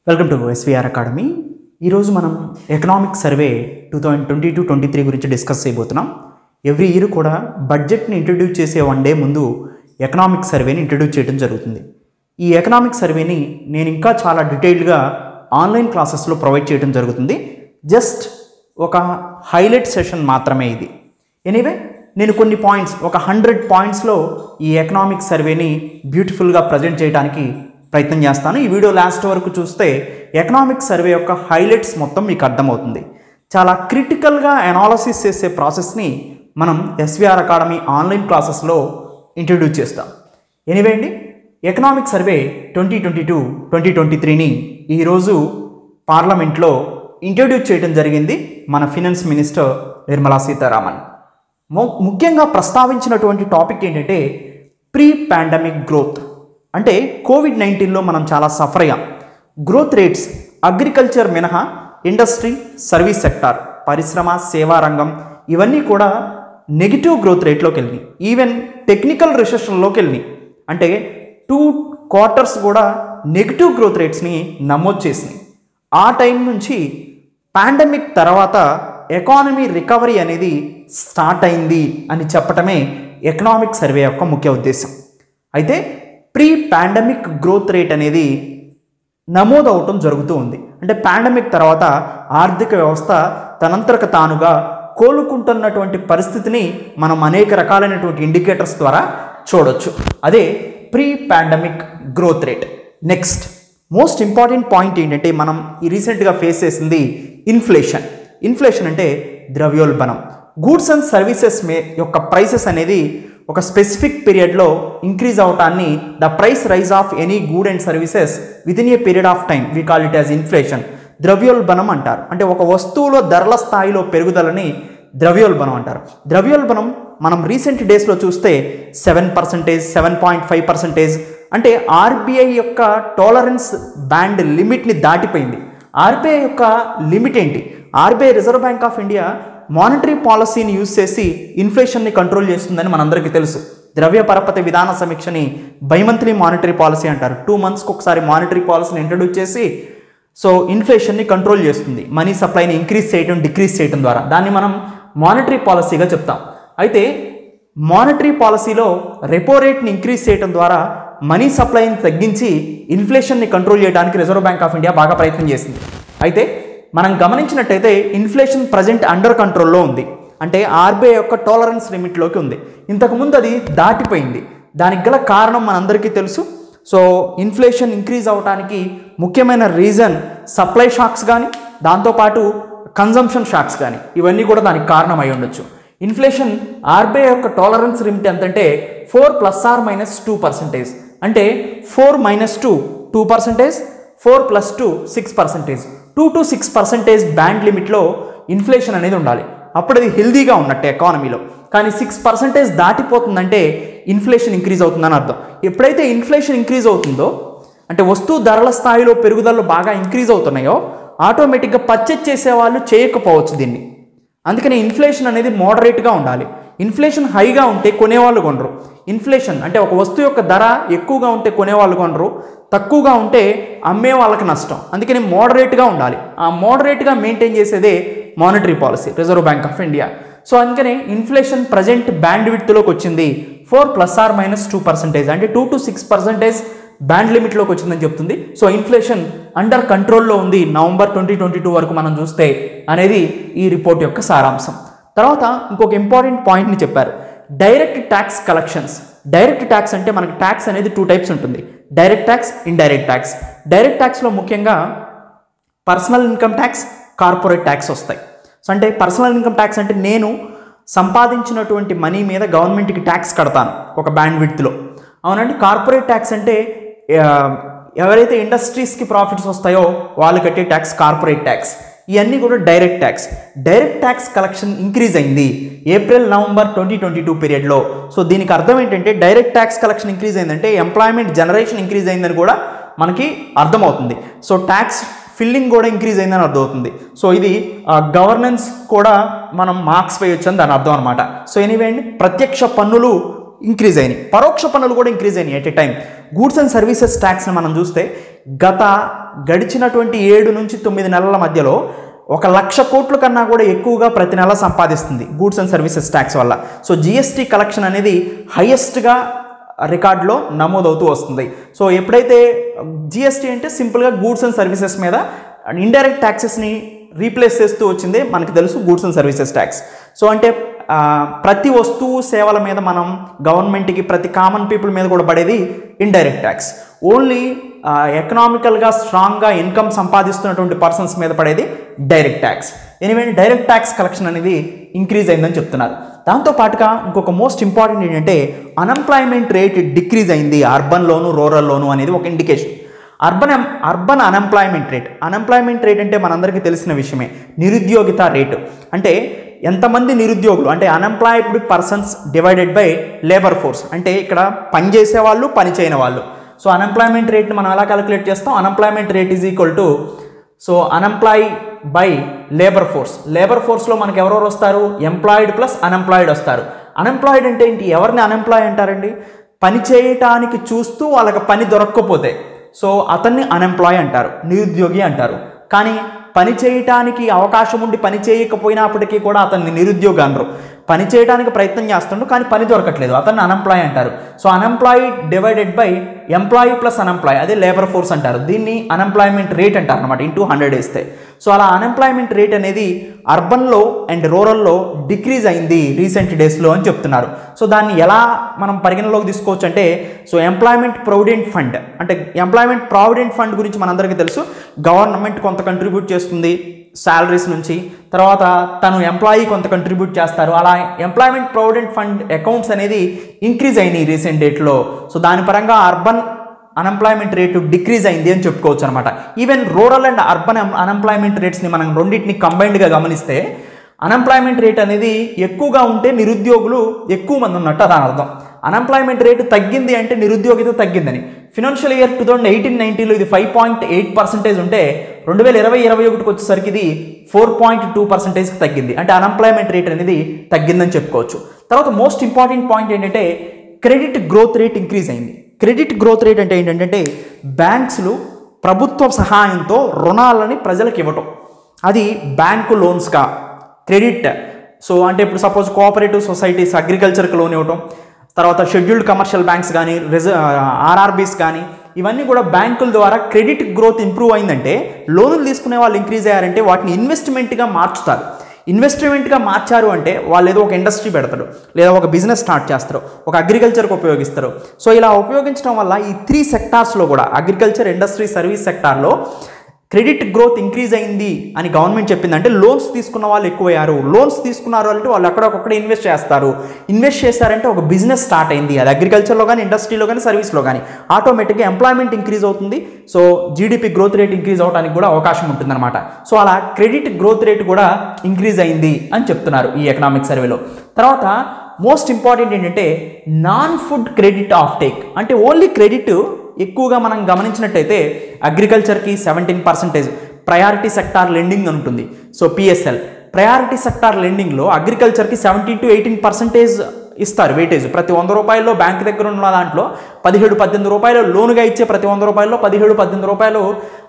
Welcome to SVR academy. ఈరోజు మనం economic survey 2022-23 గురించి డిస్కస్ చేయబోతున్నాం. ఎవ్రీ ఇయర్ కూడా బడ్జెట్ని ఇంట్రడ్యూస్ చేసే వన్ డే ముందు ఎకనామిక్ సర్వేని ఇంట్రడ్యూస్ చేయడం జరుగుతుంది. ఈ ఎకనామిక్ సర్వేని నేను ఇంకా చాలా డీటెయిల్డ్గా ఆన్లైన్ క్లాసెస్లో ప్రొవైడ్ చేయడం జరుగుతుంది. జస్ట్ ఒక హైలైట్ సెషన్ మాత్రమే ఇది. ఎనీవే నేను కొన్ని పాయింట్స్, ఒక 100 పాయింట్స్లో ఈ ఎకనామిక్ సర్వేని బ్యూటిఫుల్గా ప్రజెంట్ చేయడానికి ప్రయత్నం చేస్తాను. ఈ వీడియో లాస్ట్ వరకు చూస్తే ఎకనామిక్ సర్వే యొక్క హైలైట్స్ మొత్తం మీకు అర్థమవుతుంది. చాలా క్రిటికల్గా అనాలసిస్ చేసే ప్రాసెస్ని మనం ఎస్విఆర్ అకాడమీ ఆన్లైన్ క్లాసెస్లో ఇంట్రడ్యూస్ చేస్తాం. ఎనీవే అండి, ఎకనామిక్ సర్వే 2022-2023ని ఈరోజు పార్లమెంట్లో ఇంట్రడ్యూస్ చేయడం జరిగింది మన ఫినాన్స్ మినిస్టర్ నిర్మలా సీతారామన్. ముఖ్యంగా ప్రస్తావించినటువంటి టాపిక్ ఏంటంటే ప్రీ పాండమిక్ గ్రోత్. అంటే కోవిడ్-19లో మనం చాలా సఫర్ అయ్యాం. గ్రోత్ రేట్స్ అగ్రికల్చర్ మినహా ఇండస్ట్రీ, సర్వీస్ సెక్టార్, పరిశ్రమ, సేవా రంగం ఇవన్నీ కూడా నెగిటివ్ గ్రోత్ రేట్లోకి వెళ్ళినాయి. ఈవెన్ టెక్నికల్ రిసెషన్లోకి వెళ్ళినాయి. అంటే 2 క్వార్టర్స్ కూడా నెగిటివ్ గ్రోత్ రేట్స్ని నమోదు చేసినాయి. ఆ టైం నుంచి పాండమిక్ తర్వాత ఎకానమీ రికవరీ అనేది స్టార్ట్ అయింది అని చెప్పటమే ఎకనామిక్ సర్వే యొక్క ముఖ్య ఉద్దేశం. అయితే ప్రీ పాండమిక్ గ్రోత్ రేట్ అనేది నమోదు అవటం జరుగుతూ ఉంది. అంటే పాండమిక్ తర్వాత ఆర్థిక వ్యవస్థ తనంతరకు తానుగా కోలుకుంటున్నటువంటి పరిస్థితిని మనం అనేక రకాలైనటువంటి ఇండికేటర్స్ ద్వారా చూడొచ్చు. అదే pre pandemic growth rate. Next most important point ఏంటంటే మనం ఈ రీసెంట్గా ఫేస్ చేసింది ఇన్ఫ్లేషన్. ఇన్ఫ్లేషన్ అంటే ద్రవ్యోల్బణం. గూడ్స్ అండ్ సర్వీసెస్ యొక్క ప్రైసెస్ అనేది ఒక స్పెసిఫిక్ పీరియడ్లో ఇంక్రీజ్ అవటాన్ని the price rise of any good and services with in a period of time we call it as inflation. ద్రవ్యోల్బణం అంటారు. అంటే ఒక వస్తువులో ధరల స్థాయిలో పెరుగుదలని ద్రవ్యోల్బణం అంటారు. ద్రవ్యోల్బణం మనం రీసెంట్ డేస్లో చూస్తే 7%, 7.5%. అంటే ఆర్బీఐ యొక్క టాలరెన్స్ బ్యాండ్ లిమిట్ని దాటిపోయింది. ఆర్బీఐ యొక్క లిమిట్ ఏంటి? RBI reserve bank of India monetary పాలసీని యూజ్ చేసి ఇన్ఫ్లేషన్ని కంట్రోల్ చేస్తుందని మనందరికీ తెలుసు. ద్రవ్య పరపతి విధాన సమీక్షని బైమంత్లీ మానిటరీ పాలసీ అంటారు. 2 monthsకి ఒకసారి మానిటరీ పాలసీని ఇంట్రడ్యూస్ చేసి సో ఇన్ఫ్లేషన్ని కంట్రోల్ చేస్తుంది. మనీ సప్లైని ఇంక్రీజ్ చేయడం, డిక్రీజ్ చేయడం ద్వారా. దాన్ని మనం మానిటరీ పాలసీగా చెప్తాం. అయితే మానిటరీ పాలసీలో రెపో రేట్ని ఇంక్రీజ్ చేయడం ద్వారా మనీ సప్లైని తగ్గించి ఇన్ఫ్లేషన్ని కంట్రోల్ చేయడానికి రిజర్వ్ బ్యాంక్ ఆఫ్ ఇండియా బాగా ప్రయత్నం చేసింది. అయితే మనం గమనించినట్టయితే ఇన్ఫ్లేషన్ ప్రజెంట్ అండర్ కంట్రోల్లో ఉంది. అంటే ఆర్బీఐ యొక్క టాలరెన్స్ లిమిట్లోకి ఉంది. ఇంతకుముందు అది దాటిపోయింది. దానికి గల కారణం మనందరికీ తెలుసు. సో ఇన్ఫ్లేషన్ ఇంక్రీజ్ అవడానికి ముఖ్యమైన రీజన్ సప్లై షాక్స్ కానీ, దాంతోపాటు కన్జంప్షన్ షాక్స్ కానీ, ఇవన్నీ కూడా దానికి కారణం అయి ఉండొచ్చు. ఇన్ఫ్లేషన్ ఆర్బీఐ యొక్క టాలరెన్స్ లిమిట్ ఎంతంటే 4 ± 2%. అంటే 4 - 2 2%, 4 + 2 6%. 2 to 6% బ్యాండ్ లిమిట్లో ఇన్ఫ్లేషన్ అనేది ఉండాలి. అప్పుడు అది హెల్దీగా ఉన్నట్టే ఎకానమీలో. కానీ 6% దాటిపోతుందంటే ఇన్ఫ్లేషన్ ఇంక్రీజ్ అవుతుందని అర్థం. ఎప్పుడైతే ఇన్ఫ్లేషన్ ఇంక్రీజ్ అవుతుందో, అంటే వస్తువు ధరల స్థాయిలో పెరుగుదలలో బాగా ఇంక్రీజ్ అవుతున్నాయో, ఆటోమేటిక్గా పర్చేజ్ చేసేవాళ్ళు చేయకపోవచ్చు దీన్ని. అందుకని ఇన్ఫ్లేషన్ అనేది మోడరేట్గా ఉండాలి. ఇన్ఫ్లేషన్ హైగా ఉంటే కొనేవాళ్ళు కొనరు. ఇన్ఫ్లేషన్ అంటే ఒక వస్తువు యొక్క ధర ఎక్కువగా ఉంటే కొనేవాళ్ళు కొనరు, తక్కువగా ఉంటే అమ్మే వాళ్ళకి నష్టం. అందుకని మోడరేట్గా ఉండాలి. ఆ మోడరేట్గా మెయింటైన్ చేసేదే monetary policy, reserve bank of India. So అందుకని ఇన్ఫ్లేషన్ ప్రజెంట్ బ్యాండ్ విడ్త్లోకి వచ్చింది 4 ± 2%. అంటే 2 to 6% బ్యాండ్ లిమిట్లోకి వచ్చిందని చెప్తుంది. సో ఇన్ఫ్లేషన్ అండర్ కంట్రోల్లో ఉంది నవంబర్ 2022 వరకు మనం చూస్తే అనేది ఈ రిపోర్ట్ యొక్క సారాంశం. తర్వాత ఇంకొక ఇంపార్టెంట్ పాయింట్ని చెప్పారు, direct tax collections. Direct tax అంటే మనకి ట్యాక్స్ అనేది 2 types ఉంటుంది, డైరెక్ట్ ట్యాక్స్, ఇండైరెక్ట్ ట్యాక్స్. డైరెక్ట్ ట్యాక్స్లో ముఖ్యంగా personal income tax, corporate tax వస్తాయి. సో అంటే పర్సనల్ ఇన్కమ్ ట్యాక్స్ అంటే నేను సంపాదించినటువంటి మనీ మీద గవర్నమెంట్కి ట్యాక్స్ కడతాను ఒక బ్యాండ్ విడ్త్లో, అవునండి. కార్పొరేట్ ట్యాక్స్ అంటే ఎవరైతే ఇండస్ట్రీస్కి ప్రాఫిట్స్ వస్తాయో వాళ్ళు కట్టే ట్యాక్స్ కార్పొరేట్ ట్యాక్స్. ఇవన్నీ కూడా direct tax. Direct tax collection increase అయింది ఏప్రిల్-నవంబర్ 2022 పీరియడ్లో. సో దీనికి అర్థం ఏంటంటే డైరెక్ట్ ట్యాక్స్ కలెక్షన్ ఇంక్రీజ్ అయిందంటే ఎంప్లాయ్మెంట్ జనరేషన్ ఇంక్రీజ్ అయిందని కూడా మనకి అర్థమవుతుంది. సో ట్యాక్స్ ఫిల్లింగ్ కూడా ఇంక్రీజ్ అయిందని అర్థమవుతుంది. సో ఇది గవర్నెన్స్ కూడా మనం మార్క్స్ వేయొచ్చు అని దాని అర్థం అనమాట. సో ఎనీవే అండి, ప్రత్యక్ష పన్నులు ఇంక్రీజ్ అయినాయి, పరోక్ష పన్నులు కూడా ఇంక్రీజ్ అయినాయి at a time. Goods and services ట్యాక్స్ని మనం చూస్తే గడిచినటువంటి 7 నుంచి 9 నెలల మధ్యలో 1,00,000 కోట్ల కన్నా కూడా ఎక్కువగా ప్రతి నెల సంపాదిస్తుంది గూడ్స్ అండ్ సర్వీసెస్ ట్యాక్స్ వల్ల. సో జిఎస్టీ కలెక్షన్ అనేది హైయెస్ట్గా రికార్డులో నమోదవుతూ వస్తుంది. సో ఎప్పుడైతే జిఎస్టీ అంటే సింపుల్గా గూడ్స్ అండ్ సర్వీసెస్ మీద ఇండైరెక్ట్ ట్యాక్సెస్ని రీప్లేస్ చేస్తూ వచ్చింది మనకు తెలుసు goods and services tax. So అంటే ప్రతి వస్తువు సేవల మీద మనం గవర్నమెంట్కి ప్రతి కామన్ పీపుల్ మీద కూడా పడేది ఇండైరెక్ట్ ట్యాక్స్. ఓన్లీ ఎకనామికల్గా స్ట్రాంగ్గా ఇన్కమ్ సంపాదిస్తున్నటువంటి పర్సన్స్ మీద పడేది direct tax. Anyway direct tax collection అనేది ఇంక్రీజ్ అయిందని చెప్తున్నారు. దాంతోపాటుగా ఇంకొక మోస్ట్ ఇంపార్టెంట్ ఏంటంటే అన్ఎంప్లాయ్మెంట్ రేట్ డిక్రీజ్ అయింది అర్బన్లోను రూరల్లోను అనేది ఒక ఇండికేషన్. అర్బన్ అన్ఎంప్లాయ్మెంట్ రేట్ అంటే మనందరికీ తెలిసిన విషయమే. నిరుద్యోగిత రేటు అంటే ఎంతమంది నిరుద్యోగులు అంటే unemployed persons divided by labour force, అంటే ఇక్కడ పని చేసే వాళ్ళు పని చేయని వాళ్ళు. సో అన్ఎంప్లాయ్మెంట్ రేట్ని మనం ఎలా క్యాలిక్యులేట్ చేస్తాం? Unemployment rate is equal to unemploy by labour force. Labour ఫోర్స్లో మనకు ఎవరెవరు వస్తారు? ఎంప్లాయిడ్ ప్లస్ అన్ఎంప్లాయిడ్ వస్తారు. అన్ఎంప్లాయిడ్ అంటే ఏంటి? ఎవరిని అన్ఎంప్లాయ్ అంటారండి? పని చేయటానికి చూస్తూ వాళ్ళకి పని దొరక్కపోతే సో అతన్ని అన్ఎంప్లాయ్ అంటారు, నిరుద్యోగి అంటారు. కానీ పని చేయటానికి అవకాశం ఉండి పని చేయకపోయినప్పటికీ కూడా అతన్ని నిరుద్యోగి అనరు. పని చేయడానికి ప్రయత్నం చేస్తుండ్రు కానీ పని దొరకట్లేదు, అతన్ని అన్ఎంప్లాయ్ అంటారు. So unemploy divided by employee plus unemploy, అదే లేబర్ ఫోర్స్ అంటారు. దీన్ని అన్ఎంప్లాయ్మెంట్ రేట్ అంటారు అనమాట, ఇంటూ 100 వేస్తే. సో అలా అన్ఎంప్లాయ్మెంట్ రేట్ అనేది అర్బన్లో అండ్ రూరల్లో డిక్రీజ్ అయింది రీసెంట్ డేస్లో అని చెప్తున్నారు. సో దాన్ని ఎలా మనం పరిగణలోకి తీసుకోవచ్చు అంటే ఎంప్లాయ్మెంట్ ప్రావిడెంట్ ఫండ్, అంటే ఎంప్లాయ్మెంట్ ప్రావిడెంట్ ఫండ్ గురించి మనందరికీ తెలుసు. గవర్నమెంట్ కొంత కంట్రిబ్యూట్ చేస్తుంది శాలరీస్ నుంచి, తర్వాత తను ఎంప్లాయీ కొంత కంట్రిబ్యూట్ చేస్తారు. అలా ఎంప్లాయ్మెంట్ ప్రావిడెంట్ ఫండ్ అకౌంట్స్ అనేది ఇంక్రీజ్ అయినాయి రీసెంట్ డేట్లో. సో దాని పరంగా అర్బన్ అన్ఎంప్లాయ్మెంట్ రేటు డిక్రీజ్ అయింది అని చెప్పుకోవచ్చు అనమాట. Even rural and urban unemployment రేట్స్ని మనం రెండింటిని కంబైన్డ్గా గమనిస్తే అన్ఎంప్లాయ్మెంట్ రేట్ అనేది ఎక్కువగా ఉంటే నిరుద్యోగులు ఎక్కువ మంది ఉన్నట్టు దాని అర్థం. అన్ఎంప్లాయ్మెంట్ రేటు తగ్గింది అంటే నిరుద్యోగిత తగ్గిందని. ఫినాన్షియల్ ఇయర్ 2018-19లో ఇది 5.8% ఉంటే 2020-21కి వచ్చేసరికి ఇది 4.2%కి తగ్గింది. అంటే అన్ఎంప్లాయ్మెంట్ రేట్ అనేది తగ్గిందని చెప్పుకోవచ్చు. తర్వాత మోస్ట్ ఇంపార్టెంట్ పాయింట్ ఏంటంటే క్రెడిట్ గ్రోత్ రేట్ ఇంక్రీజ్ అయింది. క్రెడిట్ గ్రోత్ రేట్ అంటే ఏంటంటే బ్యాంక్స్లు ప్రభుత్వ సహాయంతో రుణాలని ప్రజలకు ఇవ్వటం, అది బ్యాంకు లోన్స్గా క్రెడిట్. సో అంటే ఇప్పుడు సపోజ్ కోఆపరేటివ్ సొసైటీస్ అగ్రికల్చర్కి లోన్ ఇవ్వటం, తర్వాత షెడ్యూల్డ్ కమర్షియల్ బ్యాంక్స్ కానీ ఆర్ఆర్బీస్ కానీ ఇవన్నీ కూడా బ్యాంకుల ద్వారా క్రెడిట్ గ్రోత్ ఇంప్రూవ్ అయిందంటే లోన్లు తీసుకునే వాళ్ళు ఇంక్రీజ్ అయ్యారంటే వాటిని ఇన్వెస్ట్మెంట్గా మార్చుతారు. ఇన్వెస్ట్మెంట్గా మార్చారు అంటే వాళ్ళు ఏదో ఒక ఇండస్ట్రీ పెడతారు, లేదా ఒక బిజినెస్ స్టార్ట్ చేస్తారు, ఒక అగ్రికల్చర్కి ఉపయోగిస్తారు. సో ఇలా ఉపయోగించడం వల్ల ఈ 3 సెక్టార్స్లో కూడా అగ్రికల్చర్, ఇండస్ట్రీ, సర్వీస్ సెక్టార్లో క్రెడిట్ గ్రోత్ ఇంక్రీజ్ అయింది అని గవర్నమెంట్ చెప్పిందంటే లోన్స్ తీసుకున్న వాళ్ళు ఎక్కువయ్యారు. లోన్స్ తీసుకున్నారు అంటే వాళ్ళు అక్కడొక్కడే ఇన్వెస్ట్ చేస్తారు. ఇన్వెస్ట్ చేశారంటే ఒక బిజినెస్ స్టార్ట్ అయింది, అది అగ్రికల్చర్లో కానీ, ఇండస్ట్రీలో కానీ, సర్వీస్లో కానీ. ఆటోమేటిక్గా ఎంప్లాయ్మెంట్ ఇంక్రీజ్ అవుతుంది. So GDP growth rate increase అవడానికి కూడా అవకాశం ఉంటుందన్నమాట. సో అలా క్రెడిట్ గ్రోత్ రేట్ కూడా ఇంక్రీజ్ అయింది అని చెప్తున్నారు ఈ ఎకనామిక్ సర్వేలో. తర్వాత మోస్ట్ ఇంపార్టెంట్ ఏంటంటే non food credit of take, అంటే ఓన్లీ క్రెడిట్ ఎక్కువగా మనం గమనించినట్టయితే అగ్రికల్చర్కి 17%, ప్రయారిటీ సెక్టార్ లెండింగ్ అని ఉంటుంది. సో పిఎస్ఎల్ ప్రయారిటీ సెక్టార్ లెండింగ్లో అగ్రికల్చర్కి 17 to 18% ఇస్తారు వెయిటేజ్. ప్రతి 100 రూపాయల్లో బ్యాంక్ దగ్గర ఉన్న దాంట్లో 17-18 రూపాయలు లోనుగా ఇచ్చే ప్రతి 100 రూపాయల్లో 17-18 రూపాయలు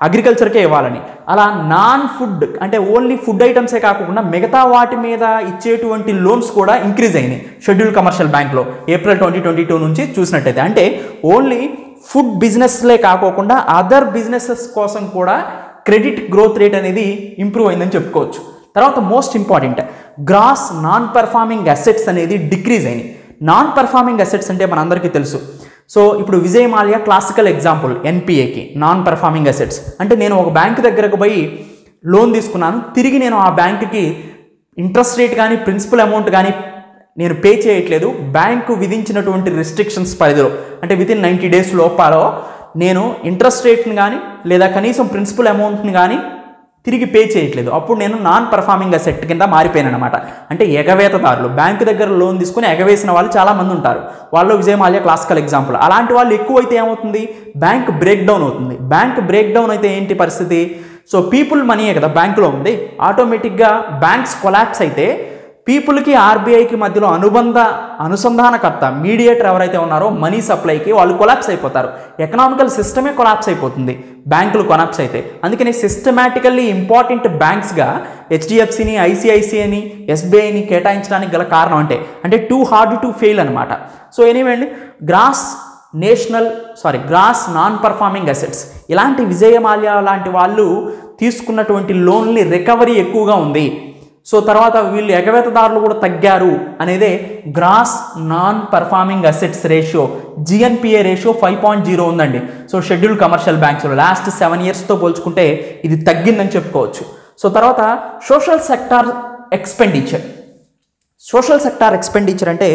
అగ్రికల్చర్కే ఇవ్వాలని. అలా నాన్ ఫుడ్ అంటే ఓన్లీ ఫుడ్ ఐటమ్సే కాకుండా మిగతా వాటి మీద ఇచ్చేటువంటి లోన్స్ కూడా ఇంక్రీజ్ అయినాయి షెడ్యూల్ కమర్షియల్ బ్యాంక్లో ఏప్రిల్ 2022 నుంచి చూసినట్టయితే. అంటే ఓన్లీ ఫుడ్ బిజినెస్లే కాకోకుండా అదర్ బిజినెసెస్ కోసం కూడా క్రెడిట్ గ్రోత్ రేట్ అనేది ఇంప్రూవ్ అయిందని చెప్పుకోవచ్చు. తర్వాత most important gross non performing assets అనేది డిక్రీజ్ అయినాయి. నాన్ పెర్ఫార్మింగ్ అసెట్స్ అంటే మనందరికీ తెలుసు. సో ఇప్పుడు విజయ్ మాల్యా క్లాసికల్ ఎగ్జాంపుల్ ఎన్పిఏకి నాన్ పెర్ఫార్మింగ్ అసెట్స్. అంటే నేను ఒక బ్యాంక్ దగ్గరకు పోయి లోన్ తీసుకున్నాను, తిరిగి నేను ఆ బ్యాంకుకి ఇంట్రెస్ట్ రేట్ కానీ ప్రిన్సిపల్ అమౌంట్ కానీ నేను పే చేయట్లేదు. బ్యాంకు విధించినటువంటి రెస్ట్రిక్షన్స్ పరిధిలో అంటే వితిన్ 90 days లోపాలో నేను ఇంట్రెస్ట్ రేట్ని కానీ లేదా కనీసం ప్రిన్సిపల్ అమౌంట్ని కానీ తిరిగి పే చేయట్లేదు. అప్పుడు నేను నాన్ పర్ఫార్మింగ్ అసెట్ కింద మారిపోయాను అనమాట. అంటే ఎగవేతదారులు, బ్యాంకు దగ్గర లోన్ తీసుకుని ఎగవేసిన వాళ్ళు చాలామంది ఉంటారు. వాళ్ళు విజయ్ మాల్యా క్లాసికల్ ఎగ్జాంపుల్. అలాంటి వాళ్ళు ఎక్కువైతే ఏమవుతుంది? బ్యాంక్ బ్రేక్ డౌన్ అవుతుంది. బ్యాంక్ బ్రేక్ డౌన్ అయితే ఏంటి పరిస్థితి? సో పీపుల్ మనీయే కదా బ్యాంకులో ఉంది. ఆటోమేటిక్గా బ్యాంక్స్ కొలాప్స్ అయితే పీపుల్కి ఆర్బీఐకి మధ్యలో అనుసంధానకర్త మీడియేటర్ ఎవరైతే ఉన్నారో మనీ సప్లైకి వాళ్ళు కొలాప్స్ అయిపోతారు. ఎకనామికల్ సిస్టమే కొలాప్స్ అయిపోతుంది బ్యాంకులు కొలాప్స్ అయితే. అందుకని సిస్టమేటికల్లీ ఇంపార్టెంట్ బ్యాంక్స్గా హెచ్డిఎఫ్సిని, ఐసిఐసిఐని, ఎస్బీఐని కేటాయించడానికి గల కారణం అంటే టూ హార్డ్ టు ఫెయిల్ అనమాట. సో ఎనీవే అండి, గ్రాస్ నాన్ పర్ఫార్మింగ్ అసెట్స్ ఇలాంటి విజయమాల్యా లాంటి వాళ్ళు తీసుకున్నటువంటి లోన్లు రికవరీ ఎక్కువగా ఉంది. సో తర్వాత వీళ్ళు ఎగవేతదారులు కూడా తగ్గారు అనేదే gross non performing assets ratio, GNPA ratio 5.0 ఉందండి. సో షెడ్యూల్డ్ కమర్షియల్ బ్యాంక్స్లో లాస్ట్ 7 yearsతో పోల్చుకుంటే ఇది తగ్గిందని చెప్పుకోవచ్చు. సో తర్వాత సోషల్ సెక్టార్ ఎక్స్పెండిచర్ అంటే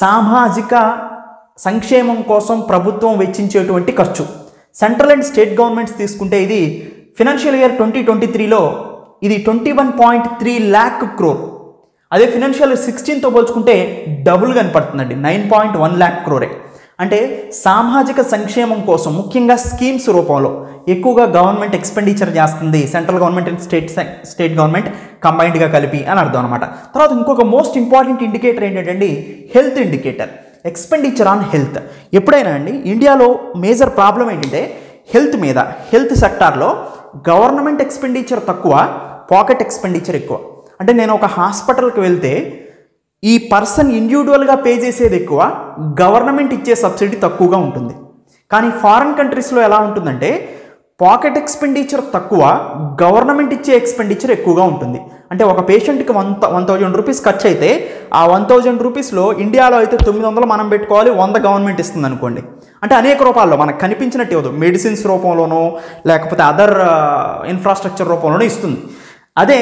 సామాజిక సంక్షేమం కోసం ప్రభుత్వం వెచ్చించేటువంటి ఖర్చు. సెంట్రల్ అండ్ స్టేట్ గవర్నమెంట్స్ తీసుకుంటే ఇది ఫినాన్షియల్ ఇయర్ 2023లో ఇది 21.3 lakh crore. అదే ఫినాన్షియల్ 16తో పోల్చుకుంటే డబుల్ కనపడుతుందండి, 9.1 lakh crore. అంటే సామాజిక సంక్షేమం కోసం ముఖ్యంగా స్కీమ్స్ రూపంలో ఎక్కువగా గవర్నమెంట్ ఎక్స్పెండిచర్ చేస్తుంది, central government and state government కంబైన్డ్గా కలిపి అని అర్థం అనమాట. తర్వాత ఇంకొక మోస్ట్ ఇంపార్టెంట్ ఇండికేటర్ ఏంటంటే health indicator, expenditure on health. ఎప్పుడైనా అండి ఇండియాలో మేజర్ ప్రాబ్లం ఏంటంటే హెల్త్ సెక్టార్లో గవర్నమెంట్ ఎక్స్పెండిచర్ తక్కువ, పాకెట్ ఎక్స్పెండిచర్ ఎక్కువ. అంటే నేను ఒక హాస్పిటల్కి వెళ్తే ఈ పర్సన్ ఇండివిజువల్గా పే చేసేది ఎక్కువ, గవర్నమెంట్ ఇచ్చే సబ్సిడీ తక్కువగా ఉంటుంది. కానీ ఫారిన్ కంట్రీస్లో ఎలా ఉంటుందంటే పాకెట్ ఎక్స్పెండిచర్ తక్కువ, గవర్నమెంట్ ఇచ్చే ఎక్స్పెండిచర్ ఎక్కువగా ఉంటుంది. అంటే ఒక పేషెంట్కి 1,000 రూపీస్ ఖర్చు అయితే ఆ 1,000 రూపీస్లో ఇండియాలో అయితే 900 మనం పెట్టుకోవాలి, 100 గవర్నమెంట్ ఇస్తుంది అనుకోండి. అంటే అనేక రూపాల్లో మనకు కనిపించినట్టు ఇవ్వదు, మెడిసిన్స్ రూపంలోనో లేకపోతే అదర్ ఇన్ఫ్రాస్ట్రక్చర్ రూపంలోనో ఇస్తుంది. అదే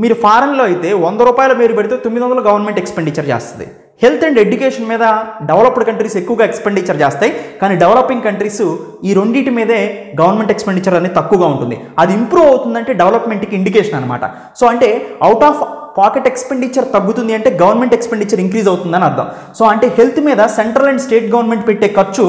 మీరు ఫారెన్లో అయితే 100 రూపాయలు మీరు పెడితే 900 గవర్నమెంట్ ఎక్స్పెండిచర్ చేస్తుంది. హెల్త్ అండ్ ఎడ్యుకేషన్ మీద డెవలప్డ్ కంట్రీస్ ఎక్కువగా ఎక్స్పెండిచర్ చేస్తాయి, కానీ డెవలపింగ్ కంట్రీస్ ఈ రెండింటి మీదే గవర్నమెంట్ ఎక్స్పెండిచర్ అనేది తక్కువగా ఉంటుంది. అది ఇంప్రూవ్ అవుతుందంటే డెవలప్మెంట్కి ఇండికేషన్ అనమాట. సో అంటే అవుట్ ఆఫ్ పాకెట్ ఎక్స్పెండిచర్ తగ్గుతుంది అంటే గవర్నమెంట్ ఎక్స్పెండిచర్ ఇంక్రీజ్ అవుతుందని అర్థం. సో అంటే హెల్త్ మీద సెంట్రల్ అండ్ స్టేట్ గవర్నమెంట్ పెట్టే ఖర్చు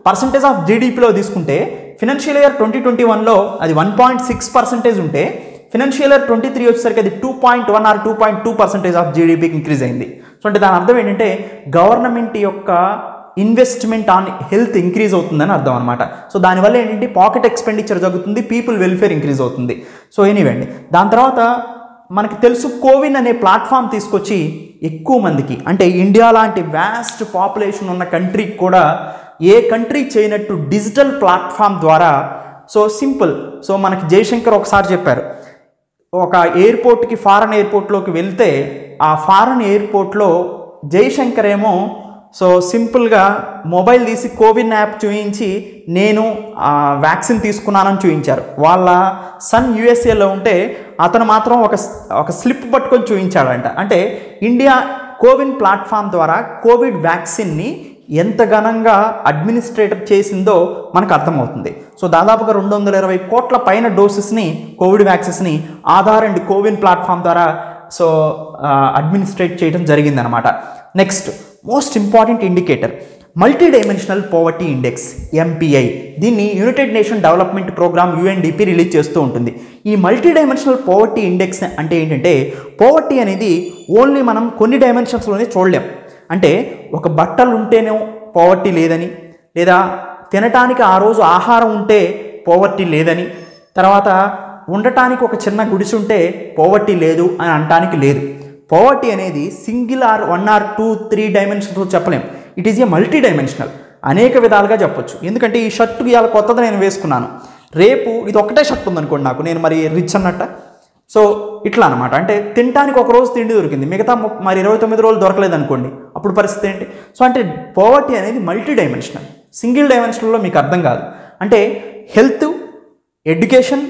పర్సంటేజ్ ఆఫ్ జీడిపిలో తీసుకుంటే ఫినాన్షియల్ ఇయర్ 2021లో అది 1.6% ఉంటే ఫినాన్షియల్ ఇయర్ 23 వచ్చేసరికి అది 2.1 or 2.2% ఆఫ్ జీడిపికి ఇంక్రీజ్ అయింది. సో అంటే దాని అర్థం ఏంటంటే గవర్నమెంట్ యొక్క ఇన్వెస్ట్మెంట్ ఆన్ హెల్త్ ఇంక్రీజ్ అవుతుందని అర్థం అనమాట. సో దానివల్ల ఏంటంటే పాకెట్ ఎక్స్పెండిచర్ జరుగుతుంది, పీపుల్ వెల్ఫేర్ ఇంక్రీజ్ అవుతుంది. సో ఎనీవే అండి, దాని తర్వాత మనకి తెలుసు కోవిన్ అనే ప్లాట్ఫామ్ తీసుకొచ్చి ఎక్కువ మందికి, అంటే ఇండియా లాంటి వ్యాస్ట్ పాపులేషన్ ఉన్న కంట్రీకి కూడా ఏ కంట్రీ చేయనట్టు డిజిటల్ ప్లాట్ఫామ్ ద్వారా, సో సింపుల్. సో మనకి జయశంకర్ ఒకసారి చెప్పారు, ఒక ఎయిర్పోర్ట్కి ఫారెన్ ఎయిర్పోర్ట్లోకి వెళ్తే ఆ ఫారెన్ ఎయిర్పోర్ట్లో జయశంకర్ ఏమో సో సింపుల్గా మొబైల్ తీసి కోవిన్ యాప్ చూపించి నేను వ్యాక్సిన్ తీసుకున్నానని చూపించారు. వాళ్ళ సన్ యూఎస్ఏలో ఉంటే అతను మాత్రం ఒక స్లిప్ పట్టుకొని చూపించాడంట. అంటే ఇండియా కోవిన్ ప్లాట్ఫామ్ ద్వారా కోవిడ్ వ్యాక్సిన్ని ఎంత ఘనంగా అడ్మినిస్ట్రేటర్ చేసిందో మనకు అర్థమవుతుంది. సో దాదాపుగా 220 కోట్ల పైన డోసెస్ని కోవిడ్ వ్యాక్సిన్స్ని ఆధార్ అండ్ కోవిన్ ప్లాట్ఫామ్ ద్వారా సో అడ్మినిస్ట్రేట్ చేయడం జరిగిందనమాట. Next most important indicator multi dimensional poverty index, MPI. దీన్ని United Nation Development Programme UNDP release చేస్తూ ఉంటుంది. ఈ మల్టీ డైమెన్షనల్ పోవర్టీ ఇండెక్స్ అంటే ఏంటంటే పోవర్టీ అనేది ఓన్లీ మనం కొన్ని డైమెన్షన్స్లోనే చూడలేం. అంటే ఒక బట్టలు ఉంటేనే పోవర్టీ లేదని, లేదా తినటానికి ఆ రోజు ఆహారం ఉంటే పోవర్టీ లేదని, తర్వాత ఉండటానికి ఒక చిన్న గుడిసె ఉంటే పోవర్టీ లేదు అని అనటానికి లేదు. పోవర్టీ అనేది సింగిల్ ఆర్ 1 or 2, 3 డైమెన్షన్స్లో చెప్పలేం. It is a multi dimensional, అనేక విధాలుగా చెప్పొచ్చు. ఎందుకంటే ఈ షర్టు ఇవాళ కొత్తది నేను వేసుకున్నాను, రేపు ఇది ఒకటే షర్ట్ ఉందనుకోండి నాకు, నేను మరి రిచ్ అన్నట్ట. సో ఇట్లా అనమాట. అంటే తినడానికి ఒక రోజు తిండి దొరికింది, మిగతా మరి 29 రోజులు దొరకలేదు అనుకోండి, అప్పుడు పరిస్థితి ఏంటి? సో అంటే పోవర్టీ అనేది మల్టీ డైమెన్షనల్, సింగిల్ డైమెన్షనల్లో మీకు అర్థం కాదు. అంటే హెల్త్, ఎడ్యుకేషన్,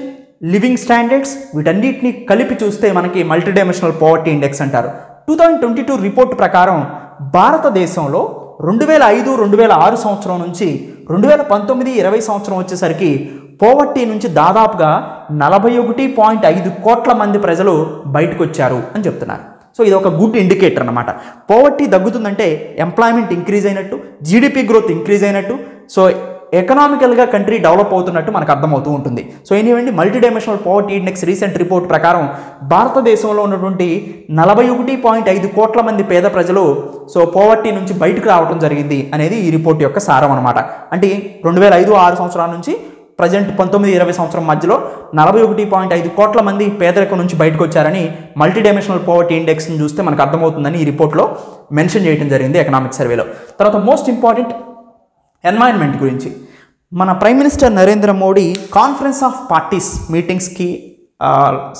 లివింగ్ స్టాండర్డ్స్ వీటన్నిటిని కలిపి చూస్తే మనకి మల్టీ డైమెన్షనల్ పోవర్టీ ఇండెక్స్ అంటారు. 2022 రిపోర్ట్ ప్రకారం భారతదేశంలో 2005-2006 సంవత్సరం నుంచి 2019-20 సంవత్సరం వచ్చేసరికి పోవర్టీ నుంచి దాదాపుగా 41.5 కోట్ల మంది ప్రజలు బయటకు వచ్చారు అని చెప్తున్నారు. సో ఇది ఒక గుడ్ ఇండికేటర్ అనమాట. పోవర్టీ తగ్గుతుందంటే ఎంప్లాయ్మెంట్ ఇంక్రీజ్ అయినట్టు, జీడిపి గ్రోత్ ఇంక్రీజ్ అయినట్టు. సో ఎకనామికల్గా కంట్రీ డెవలప్ అవుతున్నట్టు మనకు అర్థమవుతూ ఉంటుంది. సో ఎనీవేండి, multi dimensional poverty index recent report ప్రకారం భారతదేశంలో ఉన్నటువంటి 41.5 కోట్ల మంది పేద ప్రజలు సో పోవర్టీ నుంచి బయటకు రావడం జరిగింది అనేది ఈ రిపోర్ట్ యొక్క సారం అనమాట. అంటే 2005-6 సంవత్సరాల నుంచి ప్రజెంట్ 19-20 సంవత్సరం మధ్యలో 41.5 కోట్ల మంది పేదరికం నుంచి బయటకు వచ్చారని మల్టీ డైమెన్షనల్ పావర్టీ ఇండెక్స్ని చూస్తే మనకు అర్థమవుతుందని ఈ రిపోర్ట్లో మెన్షన్ చేయడం జరిగింది ఎకనామిక్ సర్వేలో. తర్వాత మోస్ట్ ఇంపార్టెంట్ ఎన్వైరన్మెంట్ గురించి మన prime minister Narendra Modi conference of parties మీటింగ్స్కి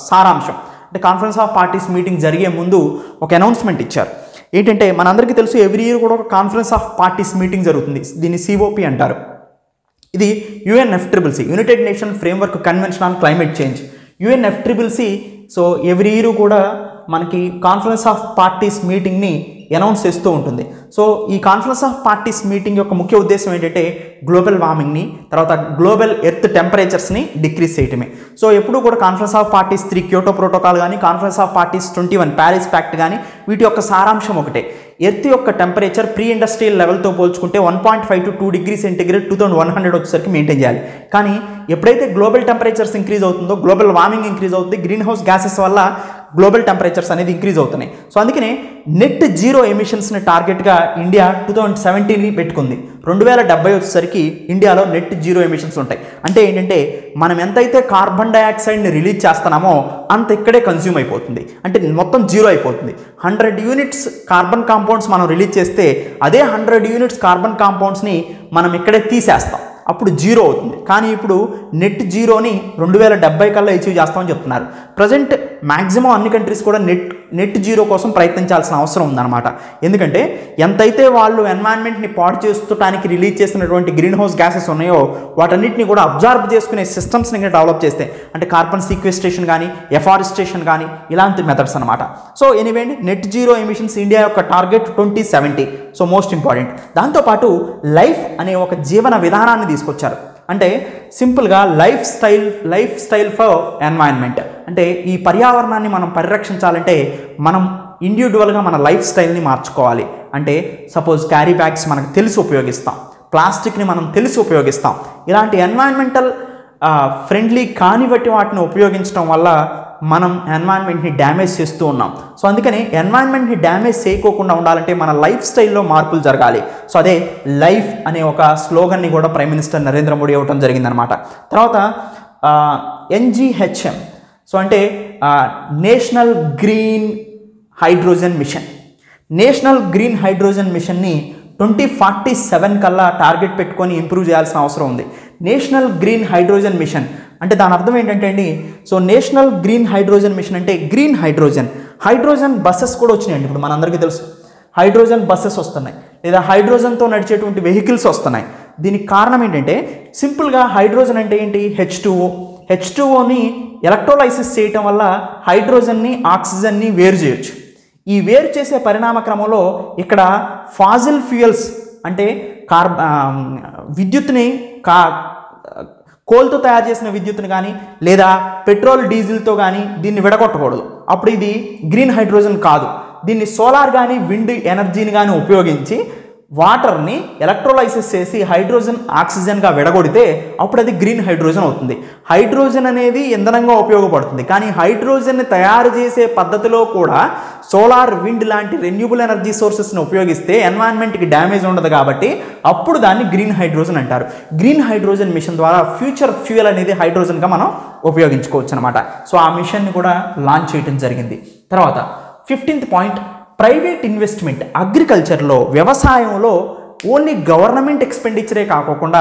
సారాంశం అంటే కాన్ఫరెన్స్ ఆఫ్ పార్టీస్ మీటింగ్ జరిగే ముందు ఒక అనౌన్స్మెంట్ ఇచ్చారు. ఏంటంటే మనందరికీ తెలుసు ఎవ్రీ ఇయర్ కూడా ఒక కాన్ఫరెన్స్ ఆఫ్ పార్టీస్ మీటింగ్ జరుగుతుంది. దీన్ని COP అంటారు. ఇది UNFCCC United nation framework convention on climate change. UNFCCC so every year కూడా మనకి కాన్ఫరెన్స్ ఆఫ్ పార్టీస్ మీటింగ్ని అనౌన్స్ చేస్తూ ఉంటుంది. సో ఈ కాన్ఫరెన్స్ ఆఫ్ పార్టీస్ మీటింగ్ యొక్క ముఖ్య ఉద్దేశం ఏంటంటే గ్లోబల్ వార్మింగ్ని, తర్వాత గ్లోబల్ ఎర్త్ టెంపరేచర్స్ని డిక్రీజ్ చేయటమే. సో ఎప్పుడు కూడా conference of parties 3 Kyoto protocol కానీ, conference of parties 21 Paris pact కానీ వీటి యొక్క సారాంశం ఒకటే. ఎర్త్ యొక్క టెంపరేచర్ ప్రీ ఇండస్ట్రియల్ లెవెల్తో పోల్చుకుంటే 1.5 to 2 డిగ్రీ సెంటిగ్రేడ్ 2100 వచ్చేసరికి మెయింటైన్ చేయాలి. కానీ ఎప్పుడైతే గ్లోబల్ టెంపరేచర్స్ ఇంక్రీజ్ అవుతుందో గ్లోబల్ వార్మింగ్ ఇంక్రీజ్ అవుతుంది, గ్రీన్ హౌస్ గ్యాసెస్ వల్ల గ్లోబల్ టెంపరేచర్స్ అనేది ఇంక్రీజ్ అవుతున్నాయి. సో అందుకనే నెట్ జీరో ఎమిషన్స్ని టార్గెట్గా ఇండియా 2017 పెట్టుకుంది. 2070 వచ్చేసరికి ఇండియాలో నెట్ జీరో ఎమిషన్స్ ఉంటాయి. అంటే ఏంటంటే మనం ఎంతైతే కార్బన్ డైఆక్సైడ్ని రిలీజ్ చేస్తున్నామో అంత ఇక్కడే కన్స్యూమ్ అయిపోతుంది, అంటే మొత్తం జీరో అయిపోతుంది. 100 యూనిట్స్ కార్బన్ కాంపౌండ్స్ మనం రిలీజ్ చేస్తే అదే 100 యూనిట్స్ కార్బన్ కాంపౌండ్స్ని మనం ఇక్కడే తీసేస్తాం, అప్పుడు జీరో అవుతుంది. కానీ ఇప్పుడు నెట్ జీరోని 2070 కల్లా అచీవ్ చేస్తామని చెప్తున్నారు. ప్రజెంట్ మ్యాక్సిమం అన్ని కంట్రీస్ కూడా నెట్ జీరో కోసం ప్రయత్నించాల్సిన అవసరం ఉందన్నమాట. ఎందుకంటే ఎంతైతే వాళ్ళు ఎన్వైరన్మెంట్ని పాడు చేస్తడానికి రిలీజ్ చేసినటువంటి గ్రీన్ హౌస్ గ్యాసెస్ ఉన్నాయో వాటన్నిటిని కూడా అబ్జర్వ్ చేసుకునే సిస్టమ్స్ని డెవలప్ చేస్తే, అంటే కార్బన్ సీక్వెస్ట్రేషన్ కానీ, ఎఫారెస్టేషన్ కానీ ఇలాంటి మెథడ్స్ అనమాట. So anyway net zero emissions India యొక్క టార్గెట్ 2070. So most important. దాంతోపాటు లైఫ్ అనే ఒక జీవన విధానాన్ని తీసుకొచ్చారు. అంటే సింపుల్గా లైఫ్ స్టైల్ ఫర్ ఎన్వైరన్మెంట్. అంటే ఈ పర్యావరణాన్ని మనం పరిరక్షించాలంటే మనం ఇండివిజువల్గా మన లైఫ్ స్టైల్ని మార్చుకోవాలి. అంటే సపోజ్ క్యారీ బ్యాగ్స్ మనకు తెలిసి ఉపయోగిస్తాం, ప్లాస్టిక్ని మనం తెలిసి ఉపయోగిస్తాం. ఇలాంటి ఎన్వైరన్మెంటల్ ఫ్రెండ్లీ కాని బట్టి వాటిని ఉపయోగించడం వల్ల మనం ఎన్వైరన్మెంట్ని డ్యామేజ్ చేస్తూ ఉన్నాం. సో అందుకని ఎన్వైరన్మెంట్ని డ్యామేజ్ చేయకోకుండా ఉండాలంటే మన లైఫ్ స్టైల్లో మార్పులు జరగాలి. సో అదే లైఫ్ అనే ఒక స్లోగన్ని కూడా ప్రైమ్ మినిస్టర్ నరేంద్ర మోడీ ఇవ్వడం జరిగిందనమాట. తర్వాత NGHM సో అంటే national green hydrogen mission. National green hydrogen మిషన్ని 2047 కల్లా టార్గెట్ పెట్టుకొని ఇంప్రూవ్ చేయాల్సిన అవసరం ఉంది. నేషనల్ గ్రీన్ హైడ్రోజన్ మిషన్ అంటే దాని అర్థం ఏంటంటే అండి, so national green hydrogen mission అంటే గ్రీన్ హైడ్రోజన్ బస్సెస్ కూడా వచ్చినాయండి. ఇప్పుడు మనందరికీ తెలుసు హైడ్రోజన్ బస్సెస్ వస్తున్నాయి, లేదా హైడ్రోజన్తో నడిచేటువంటి వెహికల్స్ వస్తున్నాయి. దీనికి కారణం ఏంటంటే సింపుల్గా హైడ్రోజన్ అంటే ఏంటి, H2Oని ఎలక్ట్రోలైసిస్ చేయటం వల్ల హైడ్రోజన్ని ఆక్సిజన్ని వేరు చేయొచ్చు. ఈ వేరు చేసే పరిణామ క్రమంలో ఇక్కడ ఫాజిల్ ఫ్యూయల్స్ అంటే విద్యుత్ని కోల్తో తయారు చేసిన విద్యుత్తుని కానీ లేదా పెట్రోల్ డీజిల్తో కానీ దీన్ని విడగొట్టకూడదు. అప్పుడు ఇది గ్రీన్ హైడ్రోజన్ కాదు. దీన్ని సోలార్ కానీ విండ్ ఎనర్జీని కానీ ఉపయోగించి వాటర్ని ఎలక్ట్రోలైసిస్ చేసి హైడ్రోజన్ ఆక్సిజన్గా విడగొడితే అప్పుడు అది గ్రీన్ హైడ్రోజన్ అవుతుంది. హైడ్రోజన్ అనేది ఇంధనంగా ఉపయోగపడుతుంది, కానీ హైడ్రోజన్ని తయారు చేసే పద్ధతిలో కూడా సోలార్ విండ్ లాంటి రెన్యూబుల్ ఎనర్జీ సోర్సెస్ని ఉపయోగిస్తే ఎన్వైరన్మెంట్కి డ్యామేజ్ ఉండదు, కాబట్టి అప్పుడు దాన్ని గ్రీన్ హైడ్రోజన్ అంటారు. గ్రీన్ హైడ్రోజన్ మిషన్ ద్వారా ఫ్యూచర్ ఫ్యూయల్ అనేది హైడ్రోజన్గా మనం ఉపయోగించుకోవచ్చు అనమాట. సో ఆ మిషన్ని కూడా లాంచ్ చేయడం జరిగింది. తర్వాత 15th పాయింట్, ప్రైవేట్ ఇన్వెస్ట్మెంట్. అగ్రికల్చర్లో, వ్యవసాయంలో ఓన్లీ గవర్నమెంట్ ఎక్స్పెండిచరే కాకుండా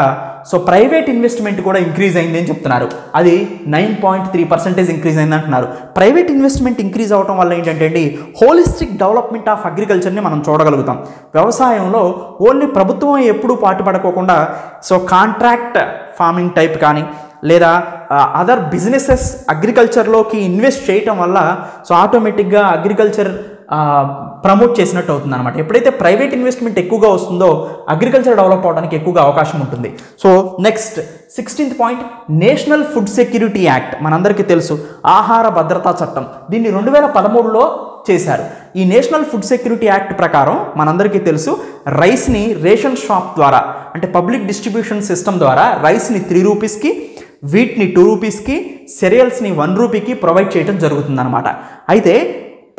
సో ప్రైవేట్ ఇన్వెస్ట్మెంట్ కూడా ఇంక్రీజ్ అయింది అని చెప్తున్నారు. అది 9.3% ఇంక్రీజ్ అయింది అంటున్నారు. ప్రైవేట్ ఇన్వెస్ట్మెంట్ ఇంక్రీజ్ అవడం వల్ల ఏంటంటే అండి, హోలిస్టిక్ డెవలప్మెంట్ ఆఫ్ అగ్రికల్చర్ని మనం చూడగలుగుతాం. వ్యవసాయంలో ఓన్లీ ప్రభుత్వం ఎప్పుడూ పాటుపడకోకుండా సో కాంట్రాక్ట్ ఫార్మింగ్ టైప్ కానీ లేదా అదర్ బిజినెసెస్ అగ్రికల్చర్లోకి ఇన్వెస్ట్ చేయటం వల్ల సో ఆటోమేటిక్గా అగ్రికల్చర్ ప్రమోట్ చేసినట్టు అవుతుంది అనమాట. ఎప్పుడైతే ప్రైవేట్ ఇన్వెస్ట్మెంట్ ఎక్కువగా వస్తుందో అగ్రికల్చర్ డెవలప్ అవడానికి ఎక్కువగా అవకాశం ఉంటుంది. So next 16th point, national food security act. మనందరికీ తెలుసు ఆహార భద్రతా చట్టం. దీన్ని 2013లో చేశారు. ఈ నేషనల్ ఫుడ్ సెక్యూరిటీ యాక్ట్ ప్రకారం మనందరికీ తెలుసు రైస్ని రేషన్ షాప్ ద్వారా అంటే పబ్లిక్ డిస్ట్రిబ్యూషన్ సిస్టమ్ ద్వారా రైస్ని 3 రూపీస్కి, వీట్ని 2 రూపీస్కి, సెరియల్స్ని 1 రూపీకి ప్రొవైడ్ చేయడం జరుగుతుందన్నమాట. అయితే